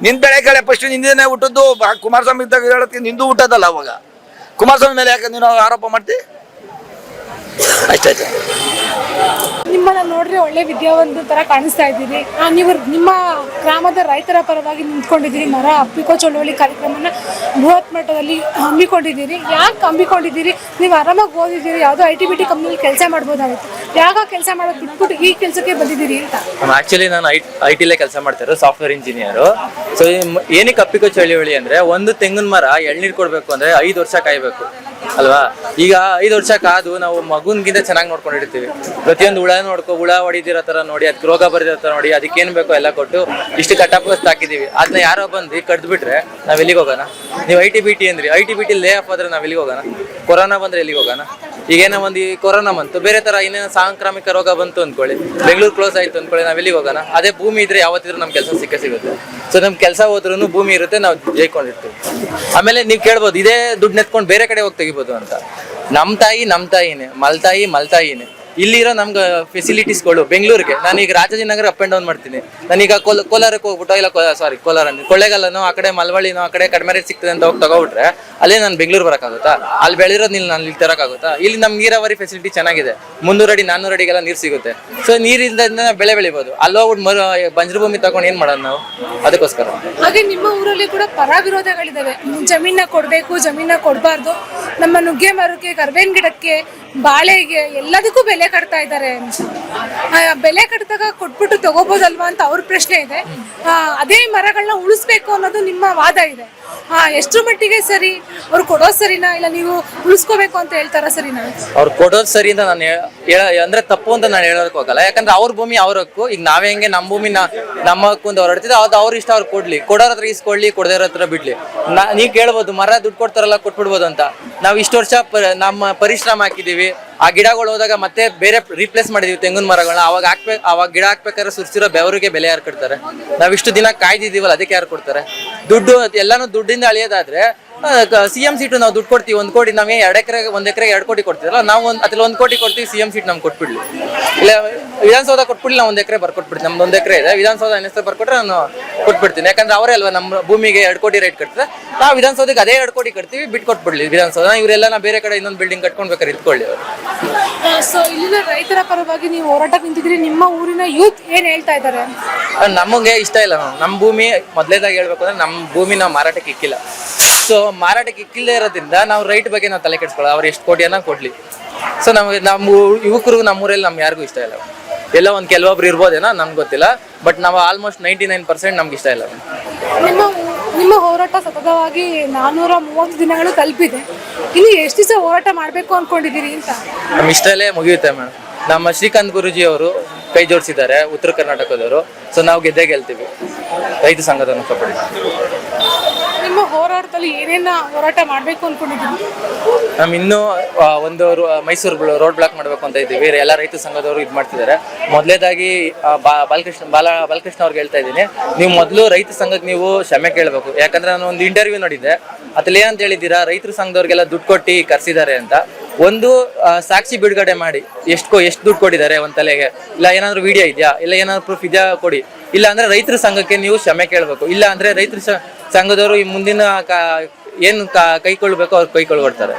ನಿನ್ ಬೆಳೆಗಳೇ ಫಸ್ಟ್ ನಿಂದೇನೆ ಹುಟ್ಟದ್ದು. ಕುಮಾರಸ್ವಾಮಿ ಇದ್ದಾಗ ಹೇಳೋದಕ್ಕೆ ನಿಂದು ಹುಟ್ಟದಲ್ಲ. ಅವಾಗ ಕುಮಾರಸ್ವಾಮಿ ಮೇಲೆ ಯಾಕೆ ನೀನು ಆರೋಪ ಮಾಡ್ತಿ? ಅಷ್ಟೇ. ನಿಮ್ಮನ್ನ ನೋಡ್ರೆ ಒಳ್ಳೆ ವಿದ್ಯಾವಂತ ತರ ಕಾಣಿಸ್ತಾ ಇದ್ದೀರಿ. ನೀವು ನಿಮ್ಮ ಗ್ರಾಮದ ರೈತರ ಪರವಾಗಿ ನಿಂತ್ಕೊಂಡಿದ್ದೀರಿ. ಮರ ಹಬ್ಬಿಕೋ ಚಳವಳಿ ಕಾರ್ಯಕ್ರಮನ ಬೃಹತ್ ಮಟ್ಟದಲ್ಲಿ ಹಮ್ಮಿಕೊಂಡಿದ್ದೀರಿ. ಯಾಕೆ ಹಮ್ಮಿಕೊಂಡಿದ್ದೀರಿ? ನೀವು ಆರಾಮಾಗಿ ಓದಿದ್ದೀರಿ, ಯಾವುದೋ IT-BT ಕಂಪ್ನಿಲಿ ಕೆಲಸ ಮಾಡ್ಬೋದಾಗಿತ್ತು. ಯಾಕೆ ಕೆಲಸ ಮಾಡೋದು ಬಿಟ್ಬಿಟ್ಟು ಈ ಕೆಲಸಕ್ಕೆ ಬಂದಿದ್ದೀರಿ ಅಂತ? ಆಕ್ಚುಲಿ ನಾನು IT-ಲೇ ಕೆಲಸ ಮಾಡ್ತಾರೆ, ಸಾಫ್ಟ್ವೇರ್ ಇಂಜಿನಿಯರು. ಸೊ ಏನಕ್ಕೆ ಹಬ್ಬಿಕೋ ಚಳವಳಿ ಅಂದ್ರೆ, ಒಂದು ತೆಂಗಿನ ಮರ ಎಳ್ನೀರು ಕೊಡ್ಬೇಕು ಅಂದ್ರೆ 5 ವರ್ಷ ಕಾಯ್ಬೇಕು ಅಲ್ವಾ? ಈಗ 5 ವರ್ಷ ಕಾದು ನಾವು ಮಗುನ್ಗಿಂತ ಚೆನ್ನಾಗಿ ನೋಡ್ಕೊಂಡಿರ್ತೀವಿ. ಪ್ರತಿಯೊಂದು ಹುಳ ಹೊಡಿದಿರೋ ತರ ನೋಡಿ, ಅದಕ್ಕೆ ರೋಗ ಬರಿದಿರೋ ತರ ನೋಡಿ, ಅದಕ್ಕೆ ಏನ್ ಬೇಕೋ ಎಲ್ಲ ಕೊಟ್ಟು ಇಷ್ಟು ಕಟ್ಟಪಸ್ ಹಾಕಿದೀವಿ. ಅದನ್ನ ಯಾರೋ ಬಂದು ಕಡ್ದು ಬಿಟ್ರೆ ನಾವ್ ಎಲ್ಲಿಗೆ ಹೋಗೋಣ? ನೀವು IT-BT ಅಂದ್ರಿ, IT-BT ಲೇ ಆಫ್ ಆದ್ರೆ ನಾವ್ ಎಲ್ಲಿಗೆ ಹೋಗೋಣ? ಕೊರೋನಾ ಬಂದ್ರೆ ಎಲ್ಲಿಗೆ ಹೋಗೋಣ? ಈಗೇನೋ ಒಂದು ಕೊರೋನಾ ಬಂತು, ಬೇರೆ ತರ ಇನ್ನೇನೋ ಸಾಂಕ್ರಾಮಿಕ ರೋಗ ಬಂತು ಅಂದ್ಕೊಳ್ಳಿ, ಬೆಂಗಳೂರು ಕ್ಲೋಸ್ ಆಯ್ತು ಅಂದ್ಕೊಳ್ಳಿ, ನಾವ್ ಎಲ್ಲಿಗೆ ಹೋಗೋಣ? ಅದೇ ಭೂಮಿ ಇದ್ರೆ ಯಾವತ್ತಿದ್ರು ನಮ್ ಕೆಲಸ ಸಿಗುತ್ತೆ. ಸೊ ನಮ್ ಕೆಲಸ ಹೋದ್ರೂ ಭೂಮಿ ಇರುತ್ತೆ, ನಾವು ಜೈಕೊಂಡಿರ್ತೀವಿ. ಆಮೇಲೆ ನೀವು ಕೇಳ್ಬೋದು, ಇದೇ ದುಡ್ಡು ನೆತ್ಕೊಂಡು ಬೇರೆ ಕಡೆ ಹೋಗಿ ತೆಗಿಬೋದು ಅಂತ. ನಮ್ ತಾಯಿನೇ, ಮಲ್ತಾಯಿನೇ. ಇಲ್ಲಿರೋ ನಮ್ಗೆ ಫೆಸಿಲಿಟೀಸ್ಗಳು ಬೆಂಗಳೂರಿಗೆ, ನಾನೀಗ ರಾಜಾಜಿನಗರ ಅಪ್ ಅಂಡ್ ಡೌನ್ ಮಾಡ್ತೀನಿ. ನಾನೀಗ ಕೋಲಾರಕ್ಕೆ ಹೋಗ್ಬಿಟ್ಟು, ಇಲ್ಲ ಕೋಲಾರ ಕೊಳ್ಳೇಗಾಲನೋ ಆ ಕಡೆ ಮಳವಳ್ಳಿನೋ ಆ ಕಡೆ ಕಡಿಮೆ ರೇಟ್ ಸಿಗ್ತದೆ ಅಂತ ಹೋಗಿ ತಗೋಬಿಟ್ರೆ ಅಲ್ಲೇ ನಾನು ಬೆಂಗಳೂರು ಬರೋಕ್ಕಾಗುತ್ತಾ? ಅಲ್ಲಿ ಬೆಳೆದಿರೋದು ನಾನು ಇಲ್ಲಿ ತರೋಕ್ಕಾಗುತ್ತಾ? ಇಲ್ಲಿ ನಮ್ಗೆ ನೀರಾವರಿ ಫೆಸಿಲಿಟಿ ಚೆನ್ನಾಗಿದೆ, 300 ಅಡಿ 400 ಅಡಿಗೆಲ್ಲ ನೀರು ಸಿಗುತ್ತೆ. ಸೊ ನೀರಿಂದ ನಾವು ಬೆಳೆ ಬೆಳಿಬೋದು. ಅಲ್ಲಿ ಹೋಗ್ಬಿಟ್ಟು ಬಂಜರು ಭೂಮಿ ತಗೊಂಡು ಏನ್ ಮಾಡೋದು ನಾವು? ಅದಕ್ಕೋಸ್ಕರ. ಹಾಗೆ ನಿಮ್ಮ ಊರಲ್ಲಿ ಕೂಡ ಪರ ವಿರೋಧಗಳಿದಾವೆ. ಜಮೀನ ಕೊಡ್ಬೇಕು, ಜಮೀನ ಕೊಡಬಾರ್ದು, ನಮ್ಮ ನುಗ್ಗೆ ಮರಕ್ಕೆ, ಕರ್ಬೇವಿನ ಗಿಡಕ್ಕೆ, ಬಾಳೆಗೆ ಎಲ್ಲದಕ್ಕೂ ಬೆಲೆ ಕಟ್ತಾ ಇದ್ದಾರೆ ಅಂತ. ಬೆಲೆ ಕಟ್ಟಿದಾಗ ಕೊಟ್ಬಿಟ್ಟು ತಗೋಬೋದಲ್ವಾ ಅಂತ ಅವ್ರ ಪ್ರಶ್ನೆ ಇದೆ. ಅದೇ ಮರಗಳನ್ನ ಉಳಿಸ್ಬೇಕು ಅನ್ನೋದು ನಿಮ್ಮ ವಾದ ಇದೆ. ಎಷ್ಟು ಮಟ್ಟಿಗೆ ಸರಿ? ಅವ್ರು ಕೊಡೋದು ಸರಿನಾ, ಇಲ್ಲ ನೀವು ಉಳಿಸ್ಕೋಬೇಕು ಅಂತ ಹೇಳ್ತಾರ ಸರಿನಾ? ಅವ್ರು ಕೊಡೋದು ಸರಿ ಅಂತ ನಾನು ಅಂದ್ರೆ ತಪ್ಪು ಅಂತ ನಾನು ಹೇಳೋದಕ್ಕೆ ಹೋಗಲ್ಲ. ಯಾಕಂದ್ರೆ ಅವ್ರ ಭೂಮಿ ಅವ್ರ ಹಕ್ಕು. ಈಗ ನಾವೇ ಹೆಂಗೆ ನಮ್ಮ ಭೂಮಿ ನಮ್ಮ ಹಕ್ಕು ಅಂತ ಹೊರಡ್ತಿದ್ದೆ, ಅದು ಅವ್ರ ಇಷ್ಟ, ಅವ್ರು ಕೊಡ್ಲಿ, ಕೊಡೋರ ಹತ್ರ ಇಸ್ಕೊಳ್ಳಿ, ಕೊಡದೇ ಹತ್ರ ಬಿಡ್ಲಿ. ನೀವು ಕೇಳ್ಬೋದು, ಮರ ದುಡ್ಡು ಕೊಡ್ತಾರಲ್ಲ ಕೊಟ್ಬಿಡ್ಬೋದು ಅಂತ. ನಾವು ಇಷ್ಟು ವರ್ಷ ನಮ್ಮ ಪರಿಶ್ರಮ ಹಾಕಿದೀವಿ. ಆ ಗಿಡಗಳು ಹೋದಾಗ ಮತ್ತೆ ಬೇರೆ ರೀಪ್ಲೇಸ್ ಮಾಡಿದೀವಿ ತೆಂಗಿನ ಮರಗಳನ್ನ. ಅವಾಗ ಗಿಡ ಹಾಕ್ಬೇಕಾದ್ರೆ ಸುರಿಸಿರೋ ಬೆವರಿಗೆ ಬೆಲೆ ಯಾರು ಕೊಡ್ತಾರೆ? ನಾವ್ ಇಷ್ಟು ದಿನ ಕಾಯ್ದಿದೀವಲ್ಲ, ಅದಕ್ಕೆ ಯಾರು ಕೊಡ್ತಾರೆ? ದುಡ್ಡು ಎಲ್ಲಾನು ದುಡ್ಡಿಂದ ಅಳಿಯೋದಾದ್ರೆ CM ಸೀಟು ನಾವು ದುಡ್ಡು ಕೊಡ್ತೀವಿ 1 ಕೋಟಿ, ನಾವೇ 2 ಎಕರೆ 1 ಎಕರೆ 2 ಕೋಟಿ ಕೊಡ್ತೀವಲ್ಲ, ನಾವು ಅದ್ರಲ್ಲಿ 1 ಕೋಟಿ ಕೊಡ್ತೀವಿ, CM ಸೀಟ್ ನಮ್ಗೆ ಕೊಟ್ಬಿಡ್ಲಿ. ಇಲ್ಲ ವಿಧಾನಸೌಧ ಕೊಟ್ಬಿಡ್ಲಿ, ನಾವು 1 ಎಕರೆ ಬರ್ಕೊಟ್ಬಿಡ್ತೀನಿ. ನಮ್ದು 1 ಎಕರೆ ಇದೆ, ವಿಧಾನಸೌಧ ಹೆಸರು ಬರ್ಕೊಟ್ರೆ ನಾನು ಕೊಟ್ಬಿಡ್ತೀನಿ. ಯಾಕಂದ್ರೆ ಅವರೇ ಅಲ್ವಾ ನಮ್ಮ ಭೂಮಿಗೆ 2 ಕೋಟಿ ರೇಟ್ ಕಟ್ತಾರೆ, ನಾವು ವಿಧಾನಸೌಧಕ್ಕೆ ಅದೇ 2 ಕೋಟಿ ಕಟ್ತೀವಿ, ಬಿಟ್ಟು ಕೊಟ್ಬಿಡ್ಲಿ ವಿಧಾನಸೌಧ. ಇವರೆಲ್ಲ ನಾ ಬೇರೆ ಕಡೆ ಇನ್ನೊಂದು ಬಿಲ್ಡಿಂಗ್ ಕಟ್ಕೊಂಡ್ಬೇಕಾದ್ರೆ ಇಟ್ಕೊಳ್ಳಿ ಅವರು. ಸೊ ಇಲ್ಲಿನ ರೈತರ ಪರವಾಗಿ ನೀವು ಹೋರಾಟಕ್ಕೆ ನಿಂತಿದ್ರಿ, ನಿಮ್ಮ ಊರಿನ ಯೂತ್ ಏನ್ ಹೇಳ್ತಾ ಇದ್ದಾರೆ? ನಮಗೆ ಇಷ್ಟ ಇಲ್ಲ. ನಮ್ಮ ಭೂಮಿ ಮೊದಲೇದಾಗಿ ಹೇಳ್ಬೇಕು ಅಂದ್ರೆ ನಮ್ಮ ಭೂಮಿ ನಾವು ಮಾರಾಟಕ್ಕೆ ಇಕ್ಕಿಲ್ಲ. ಸೊ ಮಾರಾಟಕ್ಕೆ ಇಕ್ಕಿಲ್ಲದೆ ಇರೋದ್ರಿಂದ ನಾವು ರೈಟ್ ಬಗ್ಗೆ ನಾವು ತಲೆ ಕೆಡಿಸ್ಕೊಳ್ಳೋ, ಅವ್ರು ಎಷ್ಟು ಕೋಟಿಯನ್ನ ಕೊಡ್ಲಿ. ಸೊ ನಮ್ಮ ಯುವಕರು ನಮ್ಮೂರಲ್ಲಿ ನಮ್ಗೆ ಯಾರಿಗೂ ಇಷ್ಟ ಇಲ್ಲ. ಎಲ್ಲ ಒಂದು ಕೆಲವೊಬ್ರು ಇರ್ಬೋದೇನೋ ನಮ್ಗೆ ಗೊತ್ತಿಲ್ಲ, ಬಟ್ ನಾವು ಆಲ್ಮೋಸ್ಟ್ 99% ನಮ್ಗೆ ಇಷ್ಟ ಇಲ್ಲ. ನಿಮ್ಮ ಹೋರಾಟ ಸತತವಾಗಿ 430 ದಿನಗಳು ತಲುಪಿದೆ. ಇನ್ನು ಎಷ್ಟು ದಿವಸ ಹೋರಾಟ ಮಾಡಬೇಕು ಅನ್ಕೊಂಡಿದ್ದೀರಿ ಅಂತ? ನಮ್ಮ ಇಷ್ಟಲ್ಲೇ ಮುಗಿಯುತ್ತೆ ಮೇಡಮ್. ನಮ್ಮ ಶ್ರೀಕಾಂತ್ ಗುರೂಜಿ ಅವರು ಕೈ ಜೋಡಿಸಿದ್ದಾರೆ, ಉತ್ತರ ಕರ್ನಾಟಕದವರು. ಸೊ ನಾವು ಗೆಲ್ತೀವಿ ರೈತ ಸಂಘದ ಕಬಡ್ಡಿ. ನಿಮ್ಮ ಹೋರಾಟದಲ್ಲಿ ಏನೇನ ಹೋರಾಟ ಮಾಡಬೇಕು ಅನ್ಕೊಂಡಿದ್ದೀರಿ? ನಮ್ಮ ಇನ್ನೂ ಮೈಸೂರು ರೋಡ್ ಬ್ಲಾಕ್ ಮಾಡಬೇಕು ಅಂತ ಇದ್ದೀವಿ. ಎಲ್ಲ ರೈತ ಸಂಘದವರು ಇದು ಮಾಡ್ತಿದ್ದಾರೆ. ಮೊದಲೇದಾಗಿ ಬಾಲಕೃಷ್ಣ ಅವ್ರಿಗೆ ಹೇಳ್ತಾ ಇದ್ದೀನಿ, ನೀವು ಮೊದಲು ರೈತ ಸಂಘಕ್ಕೆ ನೀವು ಕ್ಷಮೆ ಕೇಳಬೇಕು. ಯಾಕಂದ್ರೆ ನಾನು ಒಂದು ಇಂಟರ್ವ್ಯೂ ನೋಡಿದ್ದೆ, ಅದ್ರಲ್ಲಿ ಏನಂತ ಹೇಳಿದ್ದೀರಾ, ರೈತರ ಸಂಘದವ್ರಿಗೆಲ್ಲ ದುಡ್ಡು ಕೊಟ್ಟು ಕರ್ಸಿದ್ದಾರೆ ಅಂತ. ಒಂದು ಸಾಕ್ಷಿ ಬಿಡುಗಡೆ ಮಾಡಿ, ಎಷ್ಟು ದುಡ್ಡು ಕೊಟ್ಟಿದ್ದಾರೆ ಒಂದು ತಲೆಗೆ, ಇಲ್ಲ ಏನಾದ್ರು ವಿಡಿಯೋ ಇದೆಯಾ, ಇಲ್ಲ ಏನಾದ್ರು ಪ್ರೂಫ್ ಇದೆಯಾ ಕೊಡಿ. ಇಲ್ಲ ಅಂದ್ರೆ ರೈತರ ಸಂಘಕ್ಕೆ ನೀವು ಕ್ಷಮೆ ಕೇಳಬೇಕು. ಇಲ್ಲ ಅಂದ್ರೆ ರೈತರ ಸಂಘದವರು ಈ ಮುಂದಿನ ಏನು ಕೈಗೊಳ್ಬೇಕು ಅವ್ರು ಕೈಗೊಳ್ಕೊಡ್ತಾರೆ.